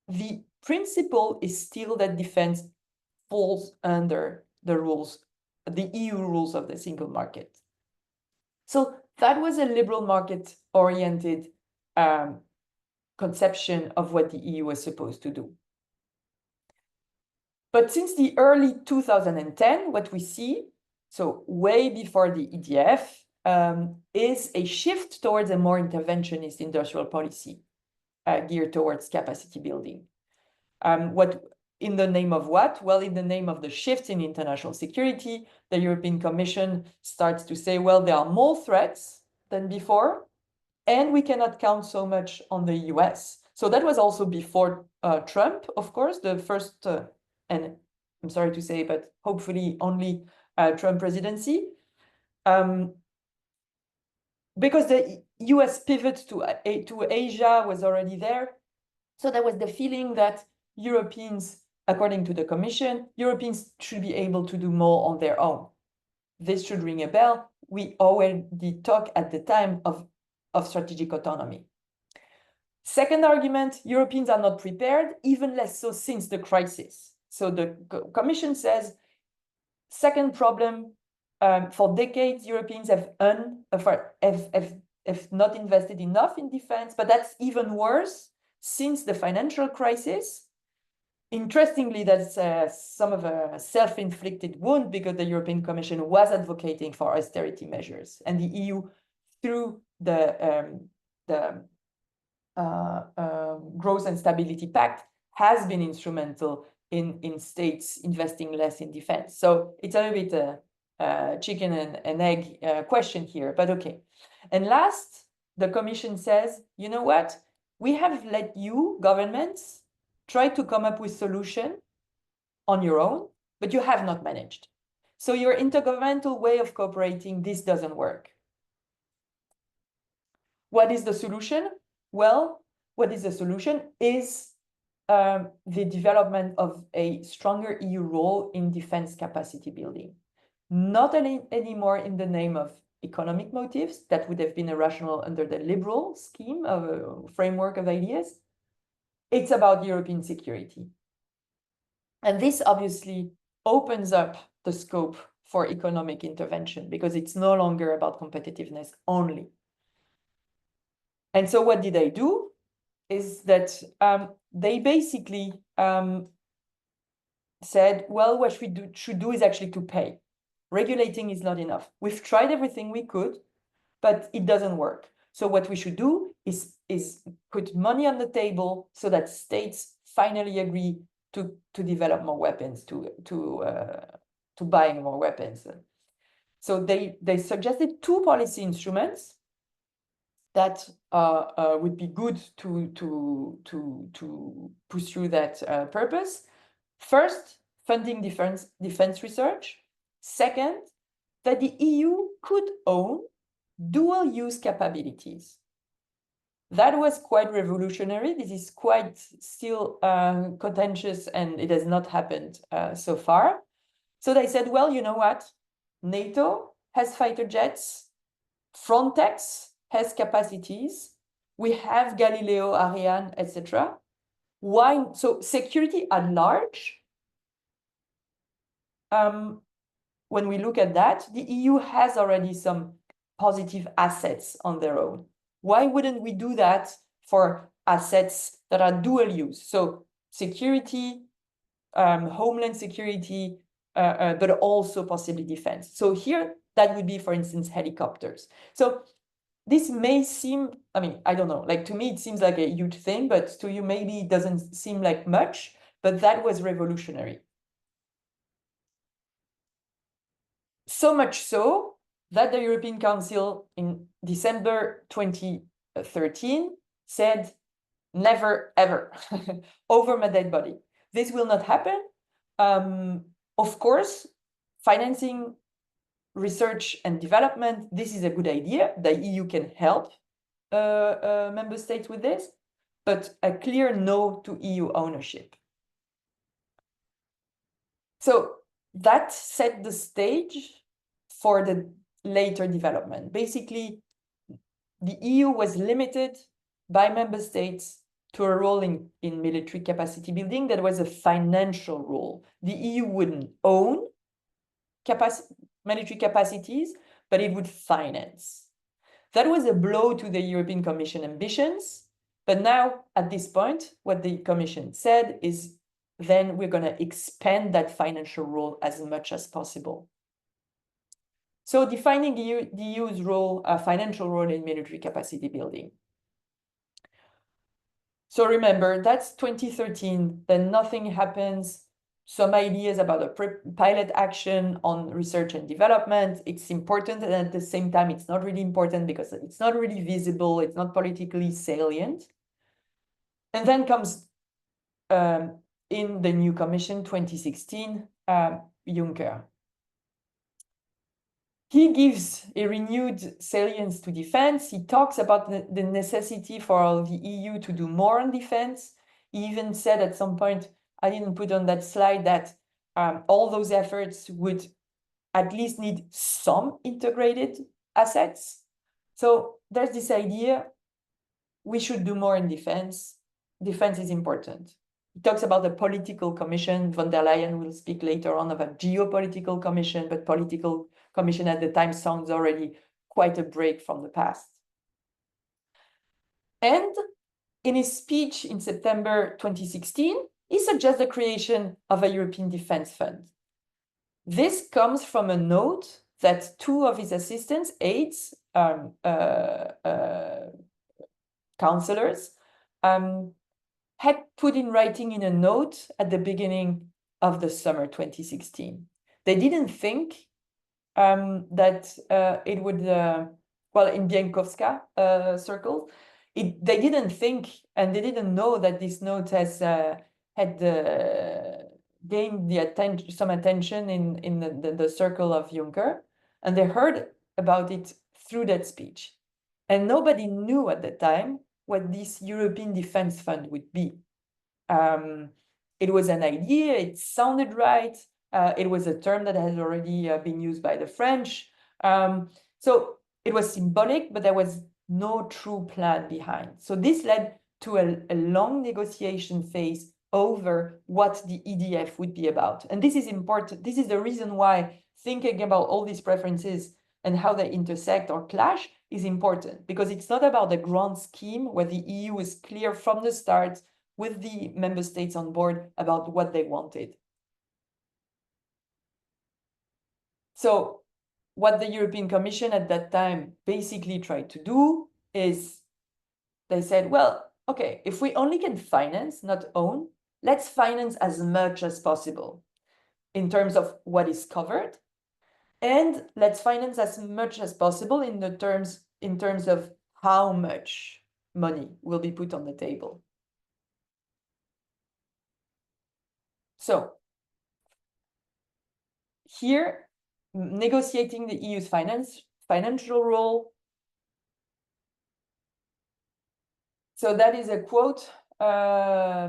the principle is still that defense falls under the rules, the EU rules of the single market. So that was a liberal market-oriented conception of what the EU was supposed to do. But since the early 2010, what we see, so way before the EDF, is a shift towards a more interventionist industrial policy geared towards capacity building. What in the name of what? Well, in the name of the shift in international security, the European Commission starts to say, well, there are more threats than before, and we cannot count so much on the US. So that was also before Trump, of course, the first, and I'm sorry to say, but hopefully only Trump presidency. Because the US pivot to Asia was already there. So there was the feeling that Europeans, according to the Commission, Europeans should be able to do more on their own. This should ring a bell. We already talked at the time of strategic autonomy. Second argument, Europeans are not prepared, even less so since the crisis. So the Commission says, second problem, for decades, Europeans have not invested enough in defense, but that's even worse since the financial crisis. Interestingly, that's some of a self-inflicted wound because the European Commission was advocating for austerity measures, and the EU, through the Growth and Stability Pact, has been instrumental in states investing less in defense. So it's a little bit a chicken and egg question here, but okay. And last, the Commission says, you know what? We have let you, governments, try to come up with solution on your own, but you have not managed. So your intergovernmental way of cooperating, this doesn't work. What is the solution? Well, what is the solution is the development of a stronger EU role in defense capacity building. Not anymore in the name of economic motives, that would have been irrational under the liberal scheme of a framework of ideas. It's about European security. And this obviously opens up the scope for economic intervention because it's no longer about competitiveness only. And so what did they do is that they basically said, well, what we should do is actually to pay. Regulating is not enough. We've tried everything we could, but it doesn't work. So what we should do is put money on the table so that states finally agree to develop more weapons, to buying more weapons. So they suggested two policy instruments that would be good to pursue that purpose. First, funding defense research. Second, that the EU could own dual-use capabilities. That was quite revolutionary. This is quite still contentious, and it has not happened so far. So they said, well, you know what? NATO has fighter jets. Frontex has capacities. We have Galileo, Ariane, etc. Why? So security at large, when we look at that, the EU has already some positive assets on their own. Why wouldn't we do that for assets that are dual use? So security, homeland security, but also possibly defense. So here, that would be, for instance, helicopters. So this may seem, I mean, I don't know, like to me, it seems like a huge thing, but to you, maybe it doesn't seem like much, but that was revolutionary. So much so that the European Council in December 2013 said, never, ever, over my dead body. This will not happen. Of course, financing research and development, this is a good idea. The EU can help member states with this, but a clear no to EU ownership. So that set the stage for the later development. Basically, the EU was limited by member states to a role in military capacity building that was a financial role. The EU wouldn't own military capacities, but it would finance. That was a blow to the European Commission ambitions. But now, at this point, what the Commission said is, then we're going to expand that financial role as much as possible. So defining the EU's role, financial role in military capacity building. So remember, that's 2013, then nothing happens. Some ideas about a pilot action on research and development. It's important, and at the same time, it's not really important because it's not really visible, it's not politically salient. And then comes in the new commission, 2016, Juncker. He gives a renewed salience to defense. He talks about the necessity for the EU to do more on defense. He even said at some point, I didn't put on that slide, that all those efforts would at least need some integrated assets. So there's this idea, we should do more in defense. Defense is important. He talks about the political commission. Von der Leyen will speak later on of a geopolitical commission, but political commission at the time sounds already quite a break from the past. And in his speech in September 2016, he suggests the creation of a European Defense Fund. This comes from a note that two of his assistants, aides, counselors, had put in writing in a note at the beginning of the summer 2016. They didn't think that it would, well, in Bienkowska circle, they didn't think, and they didn't know that this note has had gained some attention in the circle of Juncker, and they heard about it through that speech. And nobody knew at the time what this European Defense Fund would be. It was an idea, it sounded right, it was a term that had already been used by the French. So it was symbolic, but there was no true plan behind. So this led to a long negotiation phase over what the EDF would be about. And this is important. This is the reason why thinking about all these preferences and how they intersect or clash is important, because it's not about the grand scheme where the EU is clear from the start with the member states on board about what they wanted. So what the European Commission at that time basically tried to do is they said, well, okay, if we only can finance, not own, let's finance as much as possible in terms of what is covered. And let's finance as much as possible in terms of how much money will be put on the table. So here, negotiating the EU's financial role. So that is a quote by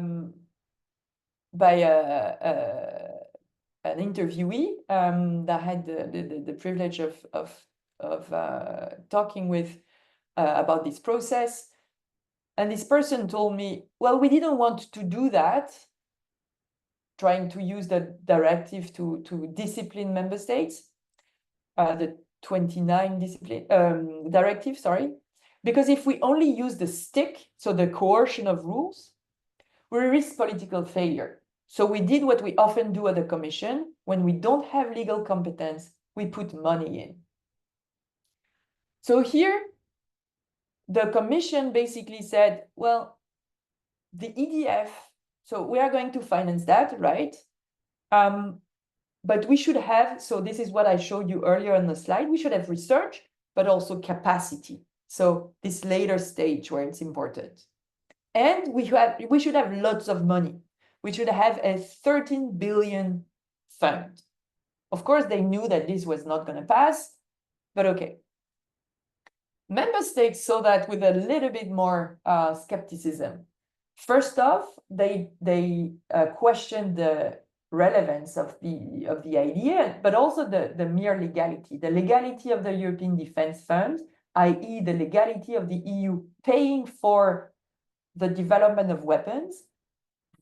an interviewee that had the privilege of talking with about this process. And this person told me, well, we didn't want to do that, trying to use the directive to discipline member states, the 29 discipline directive, sorry, because if we only use the stick, so the coercion of rules, we risk political failure. So we did what we often do at the Commission. When we don't have legal competence, we put money in. So here, the Commission basically said, well, the EDF, so we are going to finance that, right? But we should have, so this is what I showed you earlier on the slide, we should have research, but also capacity. So this later stage where it's important. And we should have lots of money. We should have a 13 billion fund. Of course, they knew that this was not going to pass, but okay. Member states saw that with a little bit more skepticism. First off, they questioned the relevance of the idea, but also the mere legality. The legality of the European Defence Fund, i.e. the legality of the EU paying for the development of weapons,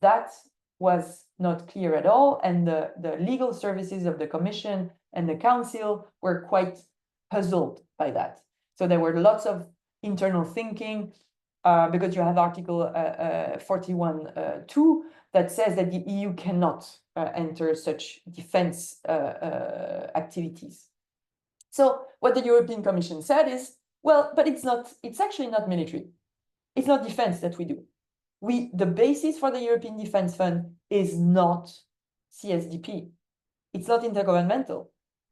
that was not clear at all. And the legal services of the Commission and the Council were quite puzzled by that. So there were lots of internal thinking because you have Article 41.2 that says that the EU cannot enter such defense activities. So what the European Commission said is, well, but it's actually not military. It's not defense that we do. The basis for the European Defence Fund is not CSDP. It's not intergovernmental.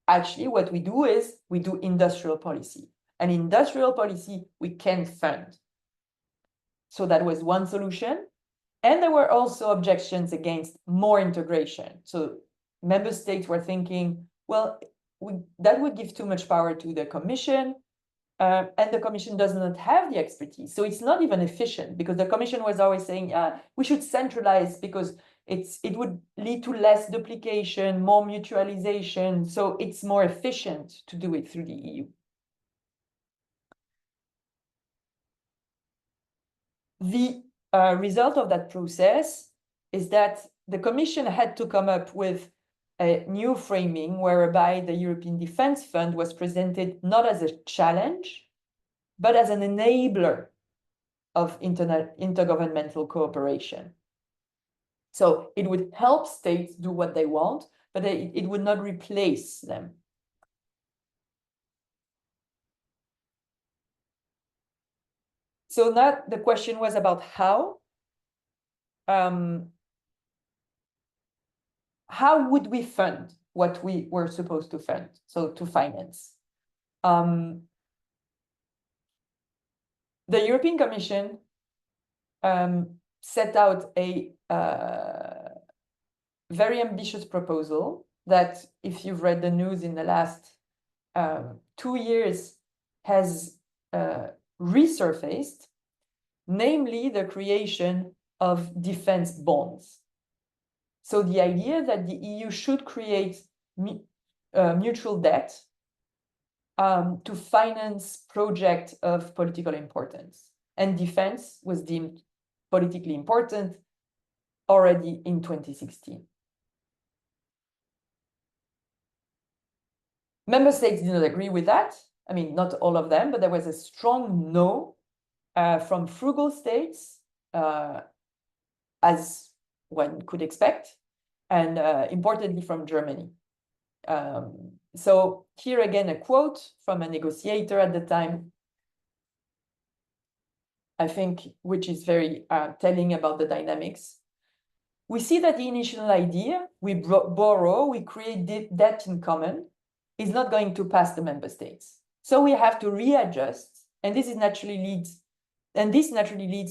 Actually, what we do is we do industrial policy. And industrial policy, we can fund. So that was one solution. And there were also objections against more integration. So member states were thinking, well, that would give too much power to the Commission. And the Commission does not have the expertise. So it's not even efficient because the Commission was always saying, we should centralize because it would lead to less duplication, more mutualization. So it's more efficient to do it through the EU. The result of that process is that the Commission had to come up with a new framing whereby the European Defence Fund was presented not as a challenge, but as an enabler of intergovernmental cooperation. So it would help states do what they want, but it would not replace them. So now the question was about how would we fund what we were supposed to fund, so to finance? The European Commission set out a very ambitious proposal that, if you've read the news in the last 2 years, has resurfaced, namely the creation of defense bonds. So the idea that the EU should create mutual debt to finance projects of political importance. And defense was deemed politically important already in 2016. Member states did not agree with that. I mean, not all of them, but there was a strong no from frugal states, as one could expect, and importantly from Germany. So here again, a quote from a negotiator at the time, I think, which is very telling about the dynamics. We see that the initial idea, we borrow, we create debt in common, is not going to pass the member states. So we have to readjust, and this naturally leads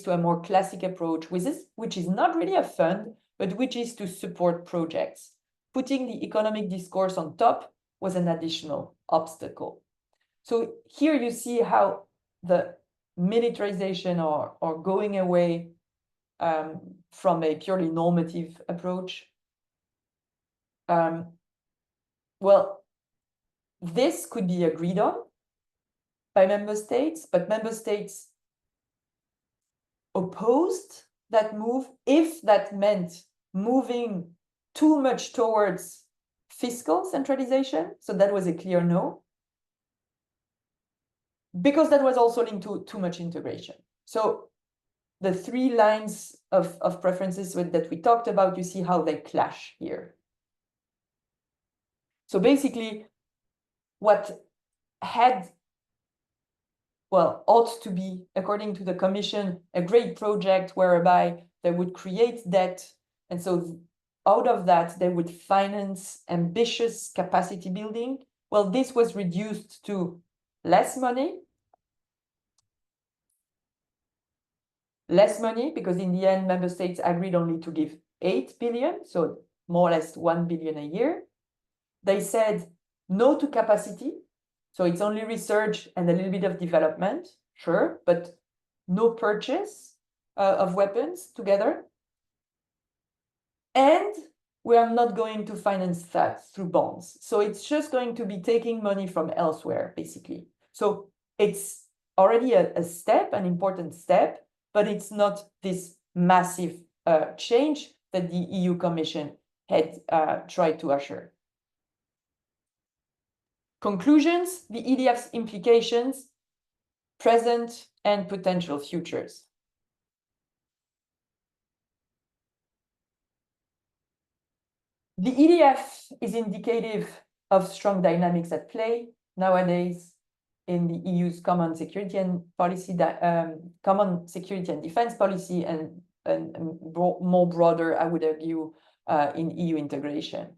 to a more classic approach, which is not really a fund, but which is to support projects. Putting the economic discourse on top was an additional obstacle. So here you see how the militarization or going away from a purely normative approach. Well, this could be agreed on by member states, but member states opposed that move if that meant moving too much towards fiscal centralization. So that was a clear no, because that was also linked to too much integration. So the three lines of preferences that we talked about, you see how they clash here. So basically, what had, well, ought to be, according to the Commission, a great project whereby they would create debt. And so out of that, they would finance ambitious capacity building. Well, this was reduced to less money. Less money, because in the end, member states agreed only to give 8 billion, so more or less 1 billion a year. They said no to capacity, so it's only research and a little bit of development, sure, but no purchase of weapons together. And we are not going to finance that through bonds. So it's just going to be taking money from elsewhere, basically. So it's already a step, an important step, but it's not this massive change that the EU Commission had tried to usher. Conclusions, the EDF's implications, present and potential futures. The EDF is indicative of strong dynamics at play nowadays in the EU's common security and policy, common security and defense policy, and more broader, I would argue, in EU integration.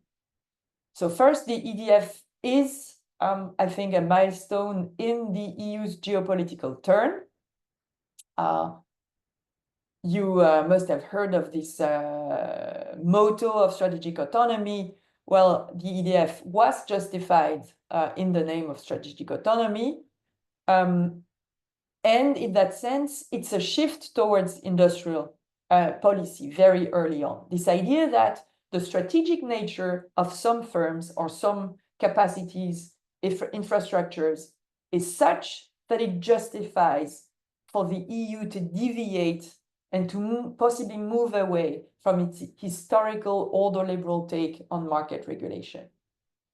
So first, the EDF is, I think, a milestone in the EU's geopolitical turn. You must have heard of this motto of strategic autonomy. Well, the EDF was justified in the name of strategic autonomy. And in that sense, it's a shift towards industrial policy very early on. This idea that the strategic nature of some firms or some capacities, infrastructures, is such that it justifies for the EU to deviate and to possibly move away from its historical ordoliberal take on market regulation.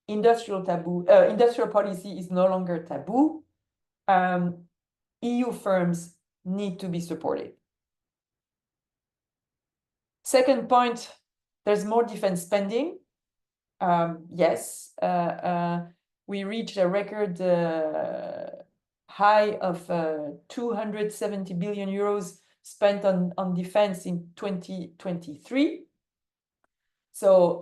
Industrial policy is no longer taboo. EU firms need to be supported. Second point, there's more defense spending. Yes, we reached a record high of 270 billion euros spent on defense in 2023. So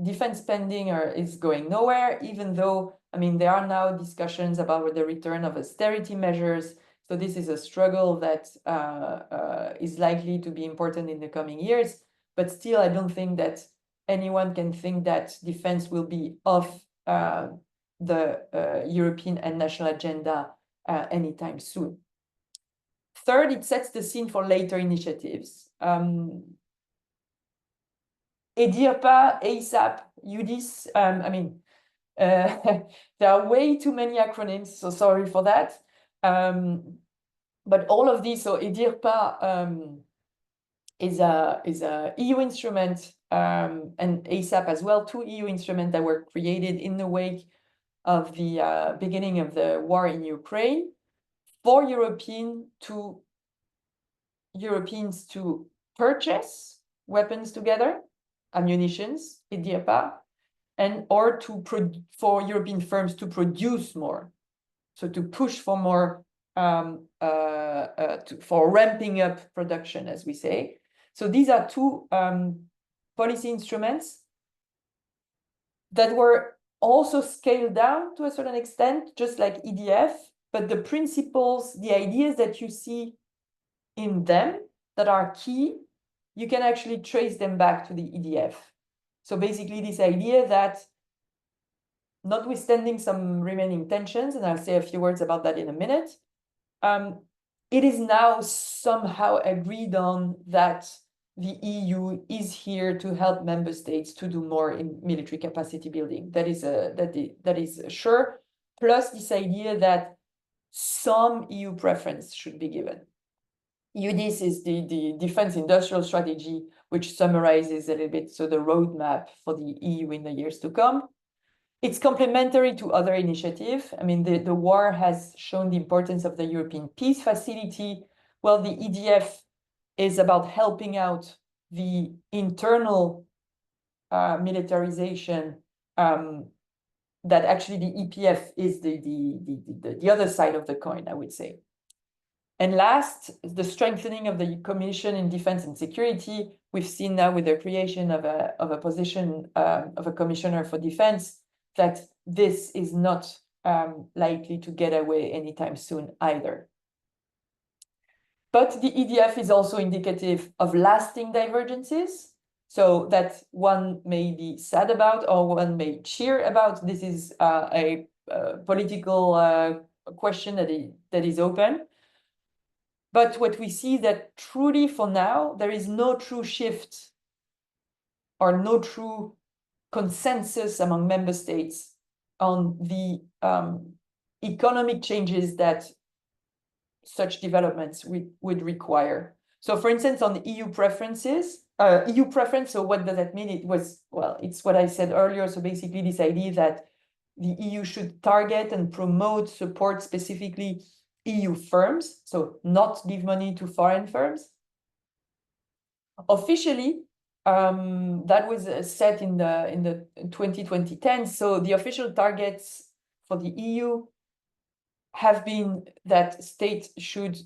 defense spending is going nowhere, even though, I mean, there are now discussions about the return of austerity measures. So this is a struggle that is likely to be important in the coming years. But still, I don't think that anyone can think that defense will be off the European and national agenda anytime soon. Third, it sets the scene for later initiatives. EDIRPA, ASAP, UDIS, I mean, there are way too many acronyms, so sorry for that. But all of these, so EDIRPA is a EU instrument, and ASAP as well, two EU instruments that were created in the wake of the beginning of the war in Ukraine for Europeans to purchase weapons together, ammunitions, EDIRPA, and or for European firms to produce more, so to push for more, for ramping up production, as we say. So these are two policy instruments that were also scaled down to a certain extent, just like EDF, but the principles, the ideas that you see in them that are key, you can actually trace them back to the EDF. So basically this idea that, notwithstanding some remaining tensions, and I'll say a few words about that in a minute, it is now somehow agreed on that the EU is here to help member states to do more in military capacity building. That is sure. Plus this idea that some EU preference should be given. UNIS is the defense industrial strategy, which summarizes a little bit so the roadmap for the EU in the years to come. It's complementary to other initiatives. I mean, the war has shown the importance of the European Peace Facility. Well, the EDF is about helping out the internal militarization, that actually the EPF is the other side of the coin, I would say. And last, the strengthening of the Commission in Defense and Security. We've seen now with the creation of a position of a Commissioner for Defense that this is not likely to get away anytime soon either. But the EDF is also indicative of lasting divergences, so that one may be sad about or one may cheer about. This is a political question that is open. But what we see that truly for now, there is no true shift or no true consensus among member states on the economic changes that such developments would require. So for instance, on the EU preferences, EU preference, so what does that mean? It was, well, it's what I said earlier. So basically this idea that the EU should target and promote, support specifically EU firms, so not give money to foreign firms. Officially, that was set in the 2010. So the official targets for the EU have been that states should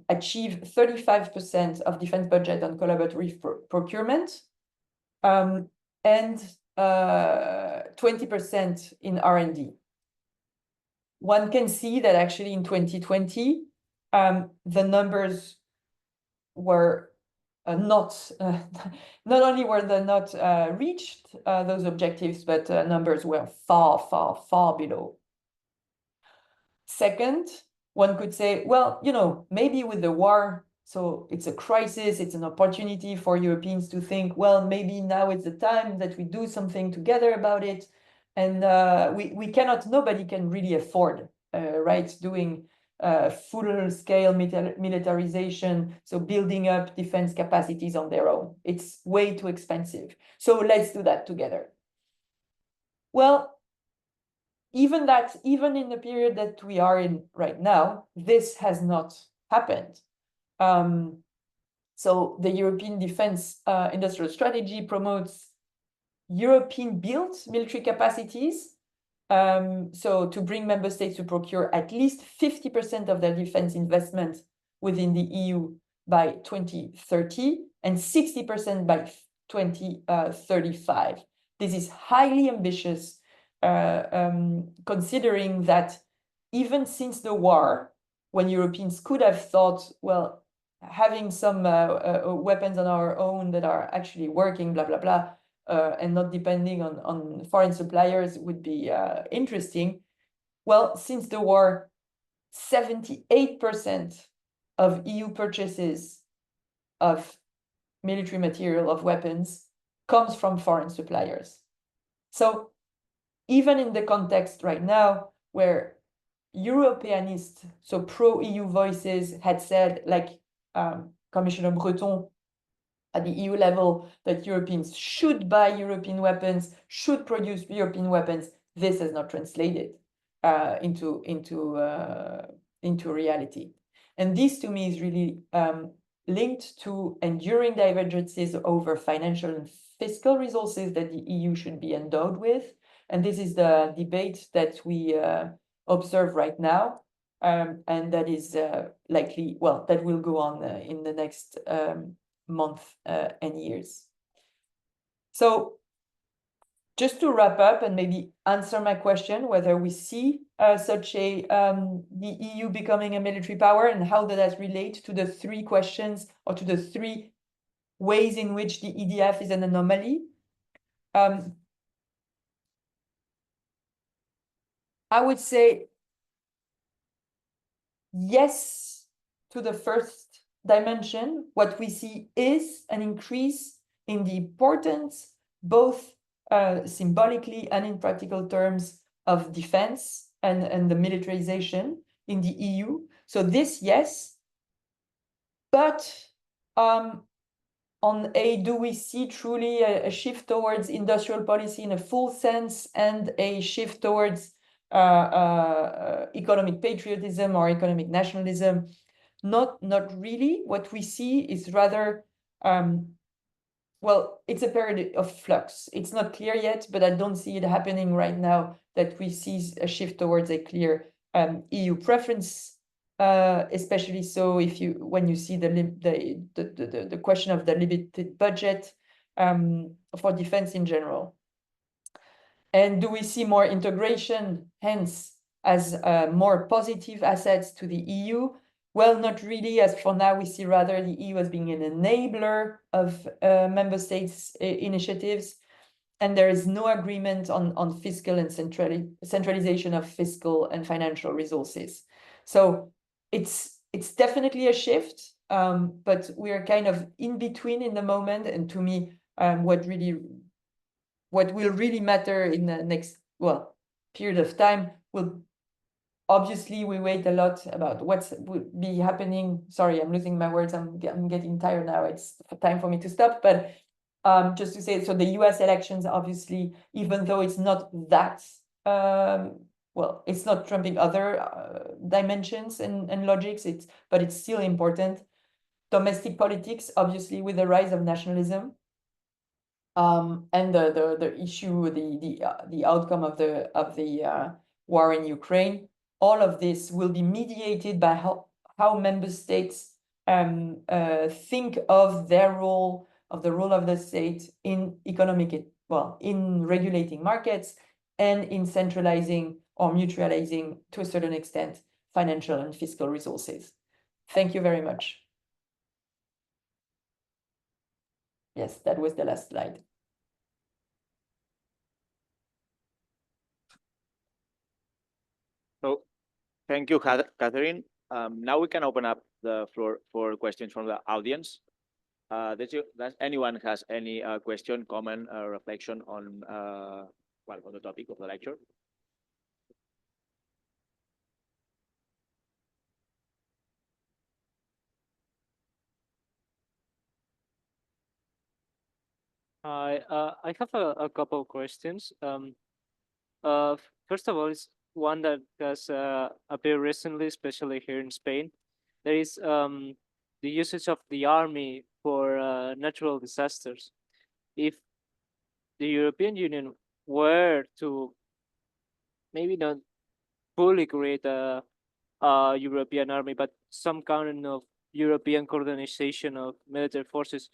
achieve 35% of defense budget on collaborative procurement, and 20% in R&D. One can see that actually in 2020, the numbers were not only were they not reached those objectives, but numbers were far, far, far below. Second, one could say, well, you know, maybe with the war, so it's a crisis, it's an opportunity for Europeans to think, well, maybe now is the time that we do something together about it. And we cannot, nobody can really afford, right, doing full-scale militarization, so building up defense capacities on their own. It's way too expensive. So let's do that together. Well, even in the period that we are in right now, this has not happened. So the European Defense Industrial Strategy promotes European-built military capacities, so to bring member states to procure at least 50% of their defense investment within the EU by 2030 and 60% by 2035. This is highly ambitious, considering that even since the war, when Europeans could have thought, well, having some weapons on our own that are actually working, blah, blah, blah, and not depending on foreign suppliers would be interesting. Well, since the war, 78% of EU purchases of military material, of weapons, comes from foreign suppliers. So even in the context right now where Europeanists, so pro-EU voices had said, like Commissioner Breton at the EU level, that Europeans should buy European weapons, should produce European weapons, this has not translated into reality. And this to me is really linked to enduring divergences over financial and fiscal resources that the EU should be endowed with. And this is the debate that we observe right now. And that is likely, well, that will go on in the next month and years. So just to wrap up and maybe answer my question, whether we see such a the EU becoming a military power, and how does that relate to the three questions or to the three ways in which the EDF is an anomaly. I would say yes to the first dimension. What we see is an increase in the importance, both symbolically and in practical terms, of defense and the militarization in the EU. So this, yes. But do we see truly a shift towards industrial policy in a full sense and a shift towards economic patriotism or economic nationalism? Not really. What we see is rather, well, it's a period of flux. It's not clear yet, but I don't see it happening right now that we see a shift towards a clear EU preference, especially so when you see the question of the limited budget for defense in general. And do we see more integration, hence, as more positive assets to the EU? Well, not really, as for now, we see rather the EU as being an enabler of member states' initiatives, and there is no agreement on fiscal and centralization of fiscal and financial resources. So it's definitely a shift, but we're kind of in between in the moment, and to me, what will really matter in the next period of time will obviously we wait a lot about what will be happening. Sorry, I'm losing my words. I'm getting tired now. It's time for me to stop. But just to say, so the US elections, obviously, even though it's not that, it's not trumping other dimensions and logics, but it's still important. Domestic politics, obviously, with the rise of nationalism, and the issue, the outcome of the war in Ukraine, all of this will be mediated by how member states think of their role, of the role of the state in in regulating markets and in centralizing or mutualizing, to a certain extent, financial and fiscal resources. Thank you very much. Yes, that was the last slide. So, thank you, Catherine. Now we can open up the floor for questions from the audience. Does anyone has any question, comment, or reflection on on the topic of the lecture? I have a couple of questions. First of all, it's one that has appeared recently, especially here in Spain. There is the usage of the army for natural disasters. If the European Union were to maybe not fully create a European army, but some kind of European coordination of military forces,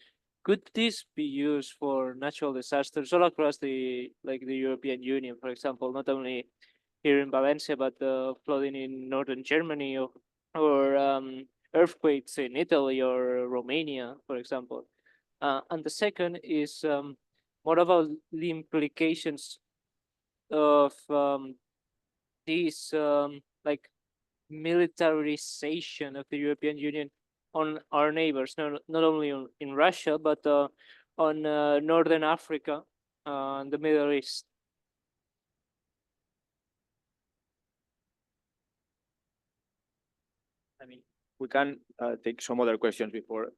could this be used for natural disasters all across the European Union, for example, not only here in Valencia, but flooding in northern Germany or earthquakes in Italy or Romania, for example? And the second is more about the implications of this militarization of the European Union on our neighbors, not only in Russia, but on Northern Africa and the Middle East. I mean, we can take some other questions before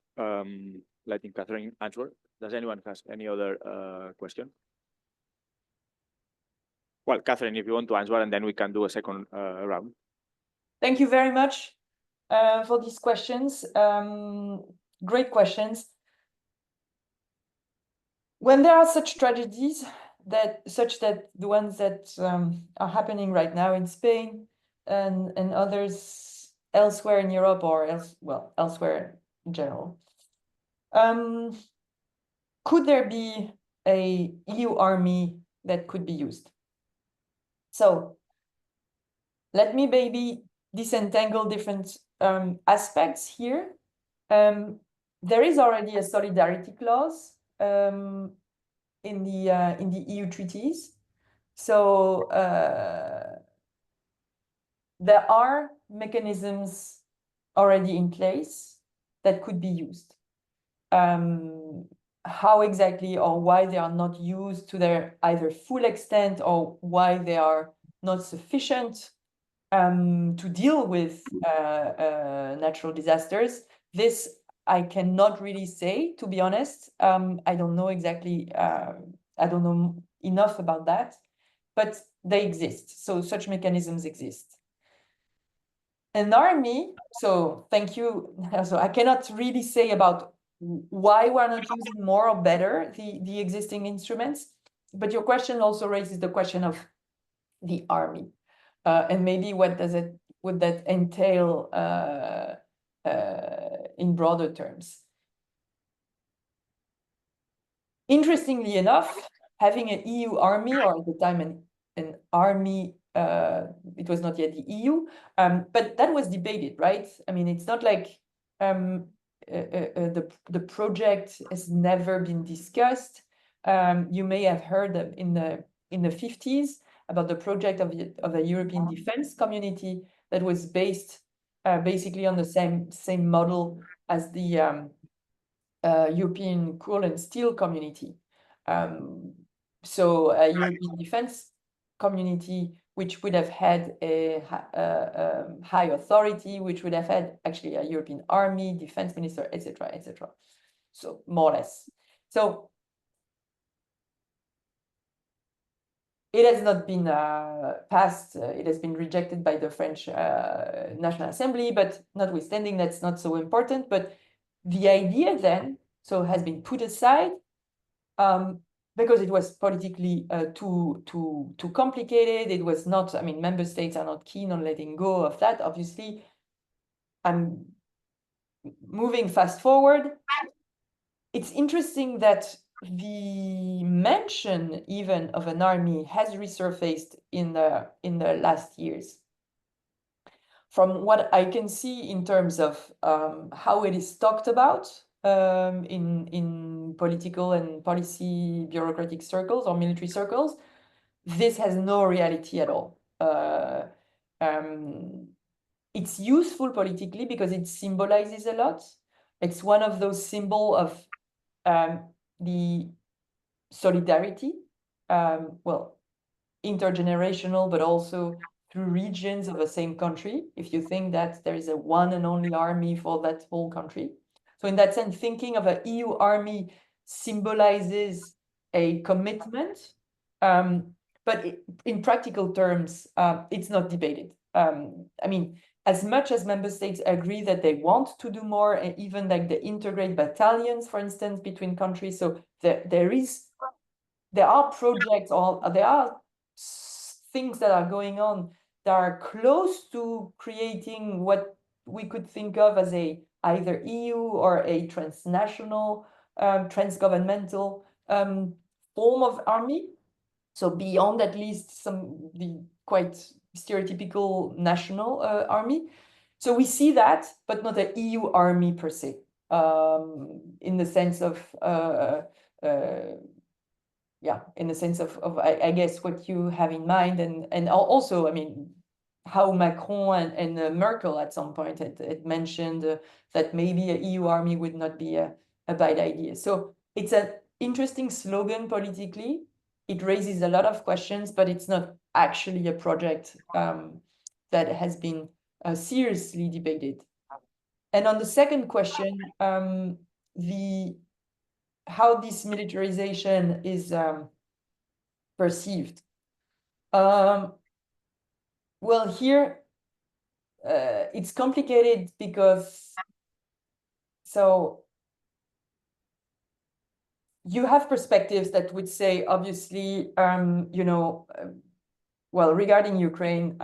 letting Catherine answer. Does anyone has any other question? Well, Catherine, if you want to answer, and then we can do a second round. Thank you very much for these questions. Great questions. When there are such tragedies, such that the ones that are happening right now in Spain and others elsewhere in Europe or elsewhere in general, could there be a EU army that could be used? So let me maybe disentangle different aspects here. There is already a solidarity clause in the EU treaties. So there are mechanisms already in place that could be used. How exactly or why they are not used to their either full extent or why they are not sufficient to deal with natural disasters, this I cannot really say, to be honest. I don't know exactly, I don't know enough about that, but they exist. So such mechanisms exist. An army, so thank you. So I cannot really say about why we're not using more or better the existing instruments, but your question also raises the question of the army. And maybe what would that entail in broader terms? Interestingly enough, having an EU army, or at the time an army, it was not yet the EU, but that was debated, right? I mean, it's not like the project has never been discussed. You may have heard that in the 50s about the project of a European defense community that was based basically on the same model as the European coal and steel community. So a European defense community which would have had a high authority, which would have had actually a European army, defense minister, etc., etc. So more or less. So it has not been passed. It has been rejected by the French National Assembly, but notwithstanding, that's not so important. But the idea then, so has been put aside because it was politically too complicated. It was not, I mean, member states are not keen on letting go of that, obviously. I'm moving fast forward. It's interesting that the mention even of an army has resurfaced in the last years. From what I can see in terms of how it is talked about in political and policy bureaucratic circles or military circles, this has no reality at all. It's useful politically because it symbolizes a lot. It's one of those symbols of the solidarity, well, intergenerational, but also through regions of the same country, if you think that there is a one and only army for that whole country. So in that sense, thinking of an EU army symbolizes a commitment, but in practical terms, it's not debated. I mean, as much as member states agree that they want to do more, and even like the integrate battalions, for instance, between countries. So there are projects or there are things that are going on that are close to creating what we could think of as a either EU or a transnational, transgovernmental form of army. So beyond at least the quite stereotypical national army. So we see that, but not an EU army per se, in the sense of yeah, in the sense of I guess what you have in mind, and also, I mean, how Macron and Merkel at some point had mentioned that maybe a EU army would not be a bad idea. So it's an interesting slogan politically. It raises a lot of questions, but it's not actually a project that has been seriously debated. And on the second question, how this militarization is perceived. Well, here it's complicated because so you have perspectives that would say, obviously, you know, well, regarding Ukraine,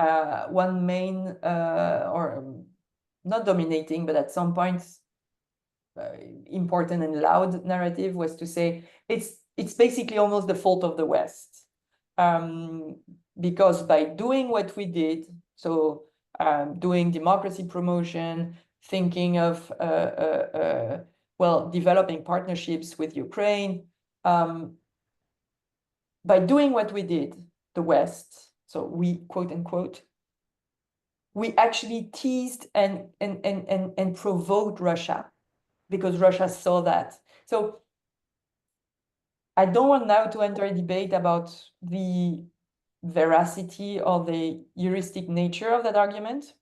one main or not dominating, but at some point important and loud narrative was to say it's basically almost the fault of the West, because by doing what we did, so doing democracy promotion, thinking of well, developing partnerships with Ukraine, by doing what we did, the West, so we quote unquote, we actually teased and provoked Russia, because Russia saw that. So I don't want now to enter a debate about the veracity or the heuristic nature of that argument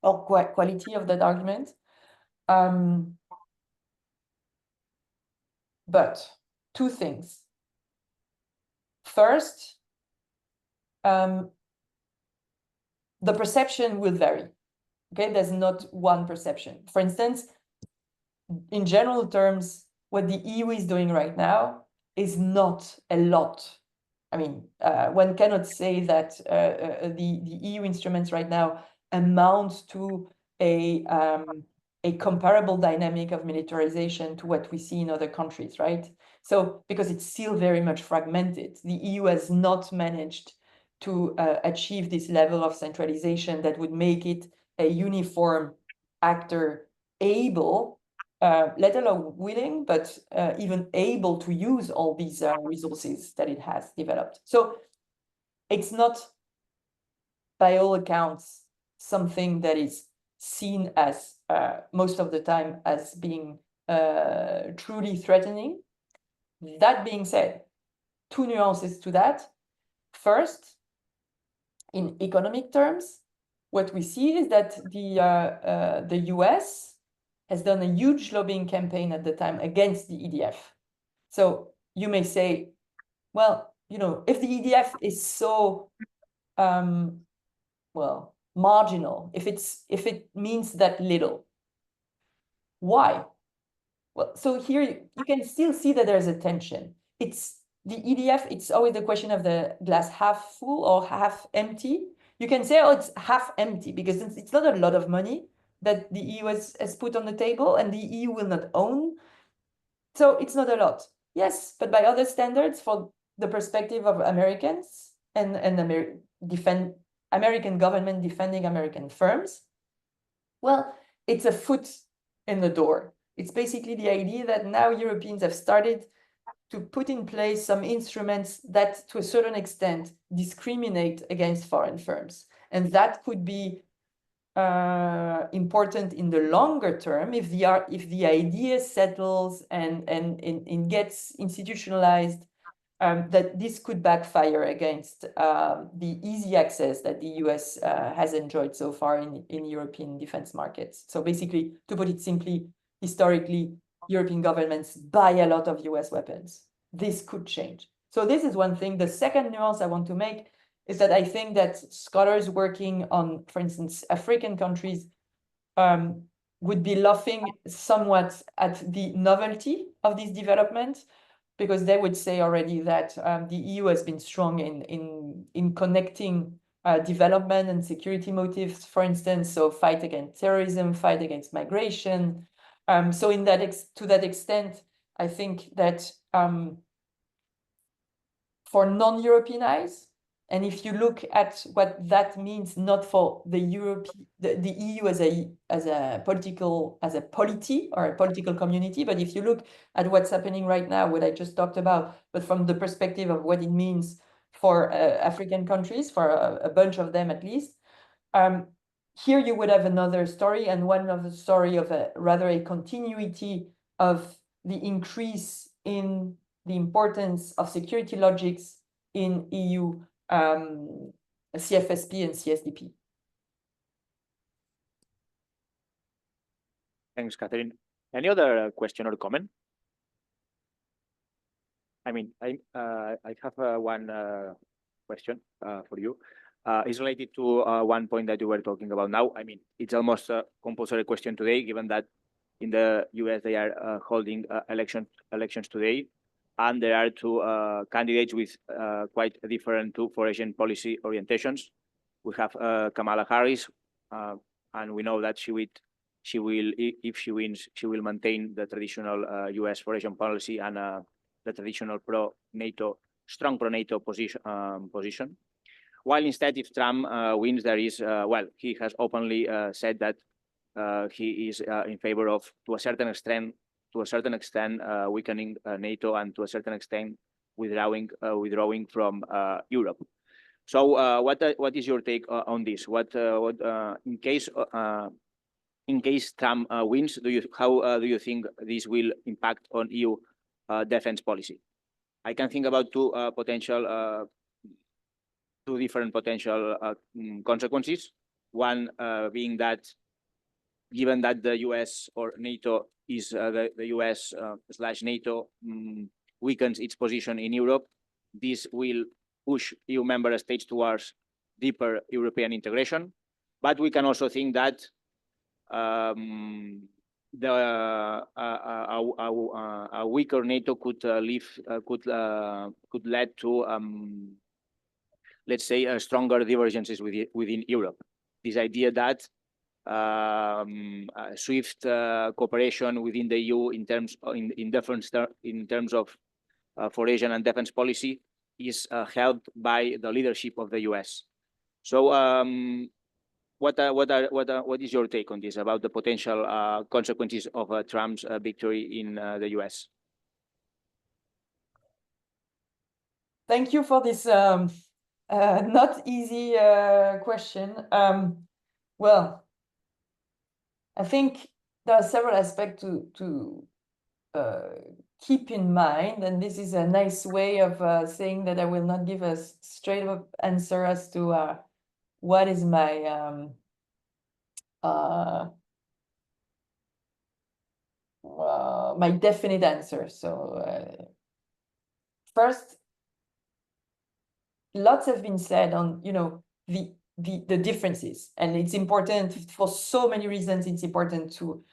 or quality of that argument. But two things. First, the perception will vary. Okay, there's not one perception. For instance, in general terms, what the EU is doing right now is not a lot. I mean, one cannot say that the EU instruments right now amount to a comparable dynamic of militarization to what we see in other countries, right? So, because it's still very much fragmented, the EU has not managed to achieve this level of centralization that would make it a uniform actor able, let alone willing, but even able to use all these resources that it has developed. So it's not, by all accounts, something that is seen as most of the time as being truly threatening. That being said, two nuances to that. First, in economic terms, what we see is that the US has done a huge lobbying campaign at the time against the EDF. So you may say, well, you know, if the EDF is so well, marginal, if it means that little, why? Well, so here you can still see that there's a tension. It's the EDF, it's always the question of the glass half full or half empty. You can say, oh, it's half empty because it's not a lot of money that the EU has put on the table and the EU will not own. So it's not a lot. Yes, but by other standards, for the perspective of Americans and American government defending American firms, well, it's a foot in the door. It's basically the idea that now Europeans have started to put in place some instruments that, to a certain extent, discriminate against foreign firms. And that could be important in the longer term if the idea settles and gets institutionalized, that this could backfire against the easy access that the US has enjoyed so far in European defense markets. So basically, to put it simply, historically, European governments buy a lot of US weapons. This could change. So this is one thing. The second nuance I want to make is that I think that scholars working on, for instance, African countries would be laughing somewhat at the novelty of this development, because they would say already that the EU has been strong in connecting development and security motives, for instance, so fight against terrorism, fight against migration. So in that to that extent, I think that for non-European eyes, and if you look at what that means, not for the EU as a polity or a political community, but if you look at what's happening right now, what I just talked about, but from the perspective of what it means for African countries, for a bunch of them at least, here you would have another story, and one of the story of a continuity of the increase in the importance of security logics in EU CFSP and CSDP. Thanks, Catherine. Any other question or comment? I mean, I have one question for you. It's related to one point that you were talking about now. I mean, it's almost a compulsory question today, given that in the US they are holding elections today, and there are two candidates with quite different two foreign policy orientations. We have Kamala Harris, and we know that she will, if she wins, she will maintain the traditional US foreign policy and the traditional pro-NATO, strong pro-NATO position. While instead, if Trump wins, there is, well, he has openly said that he is in favor of, to a certain extent, weakening NATO, and to a certain extent withdrawing from Europe. So, what is your take on this? In case Trump wins, how do you think this will impact on EU defense policy? I can think about two different potential consequences. One being that given that the US or NATO is the US / NATO weakens its position in Europe, this will push EU member states towards deeper European integration. But we can also think that a weaker NATO could lead to let's say stronger divergences within Europe. This idea that swift cooperation within the EU in terms of foreign and defense policy is helped by the leadership of the US. So what is your take on this about the potential consequences of Trump's victory in the US? Thank you for this not easy question. Well, I think there are several aspects to keep in mind, and this is a nice way of saying that I will not give a straight up answer as to what is my my definite answer. So first, lots have been said on, you know, the differences, and it's important for so many reasons. It's important to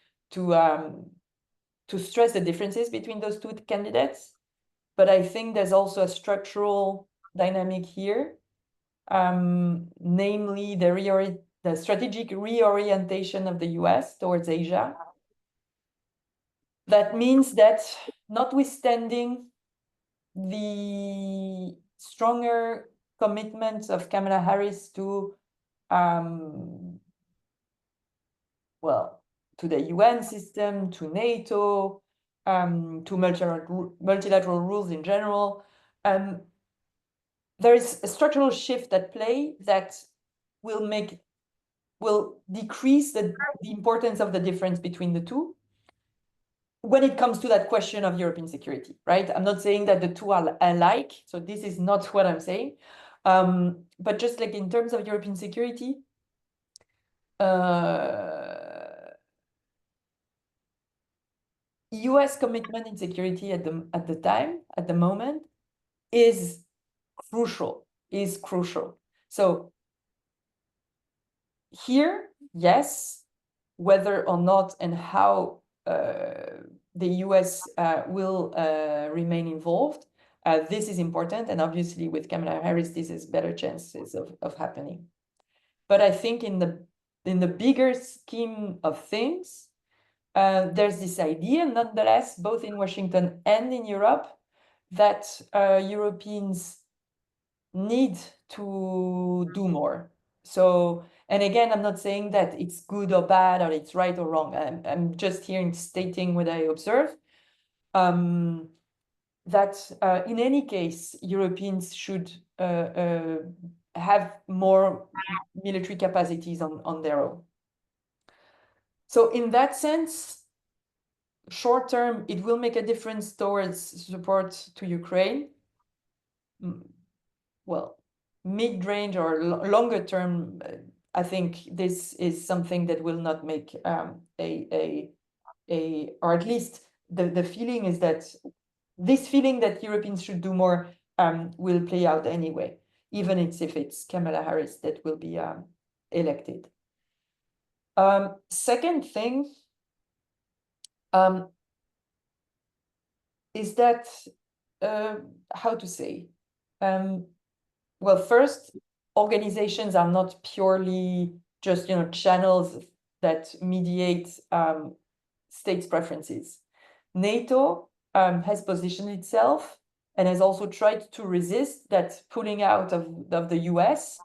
stress the differences between those two candidates, but I think there's also a structural dynamic here, namely the strategic reorientation of the US towards Asia. That means that, notwithstanding the stronger commitment of Kamala Harris to to the UN system, to NATO, to multilateral rules in general, there is a structural shift at play that will decrease the importance of the difference between the two when it comes to that question of European security, right? I'm not saying that the two are alike, so this is not what I'm saying. But just like in terms of European security, US commitment in security at the moment is crucial. So here, yes, whether or not and how the US will remain involved, this is important, and obviously with Kamala Harris, this is better chances of happening. But I think in the bigger scheme of things, there's this idea, nonetheless, both in Washington and in Europe, that Europeans need to do more. So, and again, I'm not saying that it's good or bad or it's right or wrong. I'm just here stating what I observe. That in any case, Europeans should have more military capacities on their own. So in that sense, short term, it will make a difference towards support to Ukraine. Well, mid-range or longer term, I think this is something that will not make or at least the feeling is that this feeling that Europeans should do more will play out anyway, even if it's Kamala Harris that will be elected. Second thing is that, how to say, well, first, organizations are not purely just, you know, channels that mediate states' preferences. NATO has positioned itself and has also tried to resist that pulling out of the US.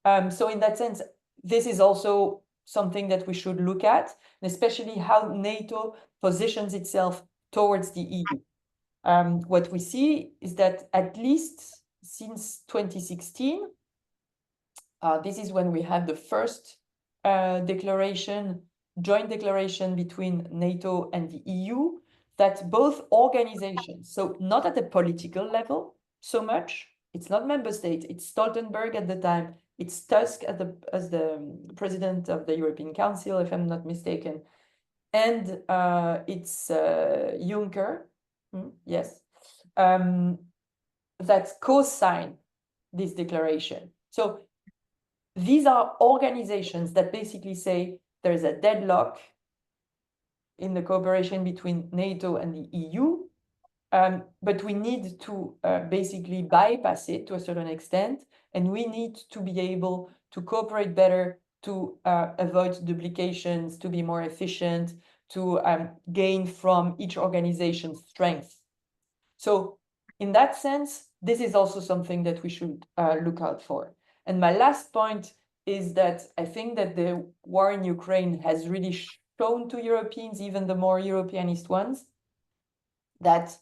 So in that sense, this is also something that we should look at, and especially how NATO positions itself towards the EU. What we see is that at least since 2016, this is when we had the first joint declaration between NATO and the EU, that both organizations, so not at the political level so much, it's not member states, it's Stoltenberg at the time It's Tusk as the president of the European Council, if I'm not mistaken, and it's Juncker, yes, that co-signed this declaration. So these are organizations that basically say there's a deadlock in the cooperation between NATO and the EU, but we need to basically bypass it to a certain extent, and we need to be able to cooperate better, to avoid duplications, to be more efficient, to gain from each organization's strength. So in that sense, this is also something that we should look out for. And my last point is that I think that the war in Ukraine has really shown to Europeans, even the more Europeanist ones, that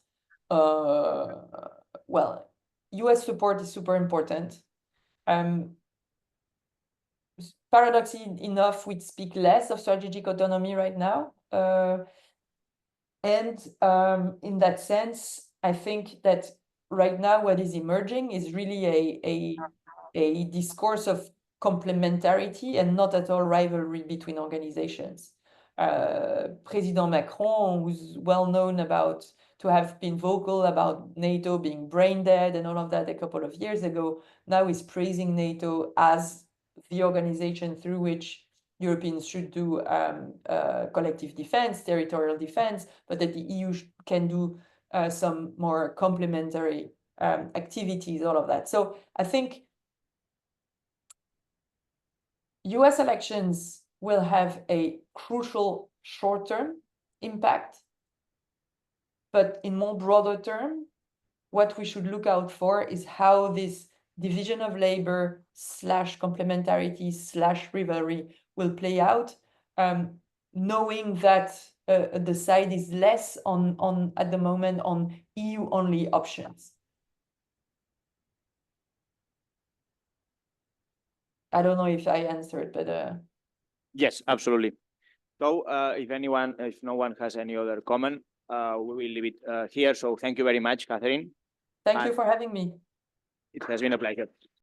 well, US support is super important. Paradoxically enough, we speak less of strategic autonomy right now. And in that sense, I think that right now what is emerging is really a discourse of complementarity and not at all rivalry between organizations. President Macron, who's well known to have been vocal about NATO being brain dead and all of that a couple of years ago, now is praising NATO as the organization through which Europeans should do collective defense, territorial defense, but that the EU can do some more complementary activities, all of that. So I think US elections will have a crucial short-term impact, but in more broader term, what we should look out for is how this division of labor / complementarity / rivalry will play out, knowing that the side is less on at the moment on EU-only options. I don't know if I answered, but Yes, absolutely. So if no one has any other comment, we will leave it here. So thank you very much, Catherine. thank you for having me. It has been a pleasure.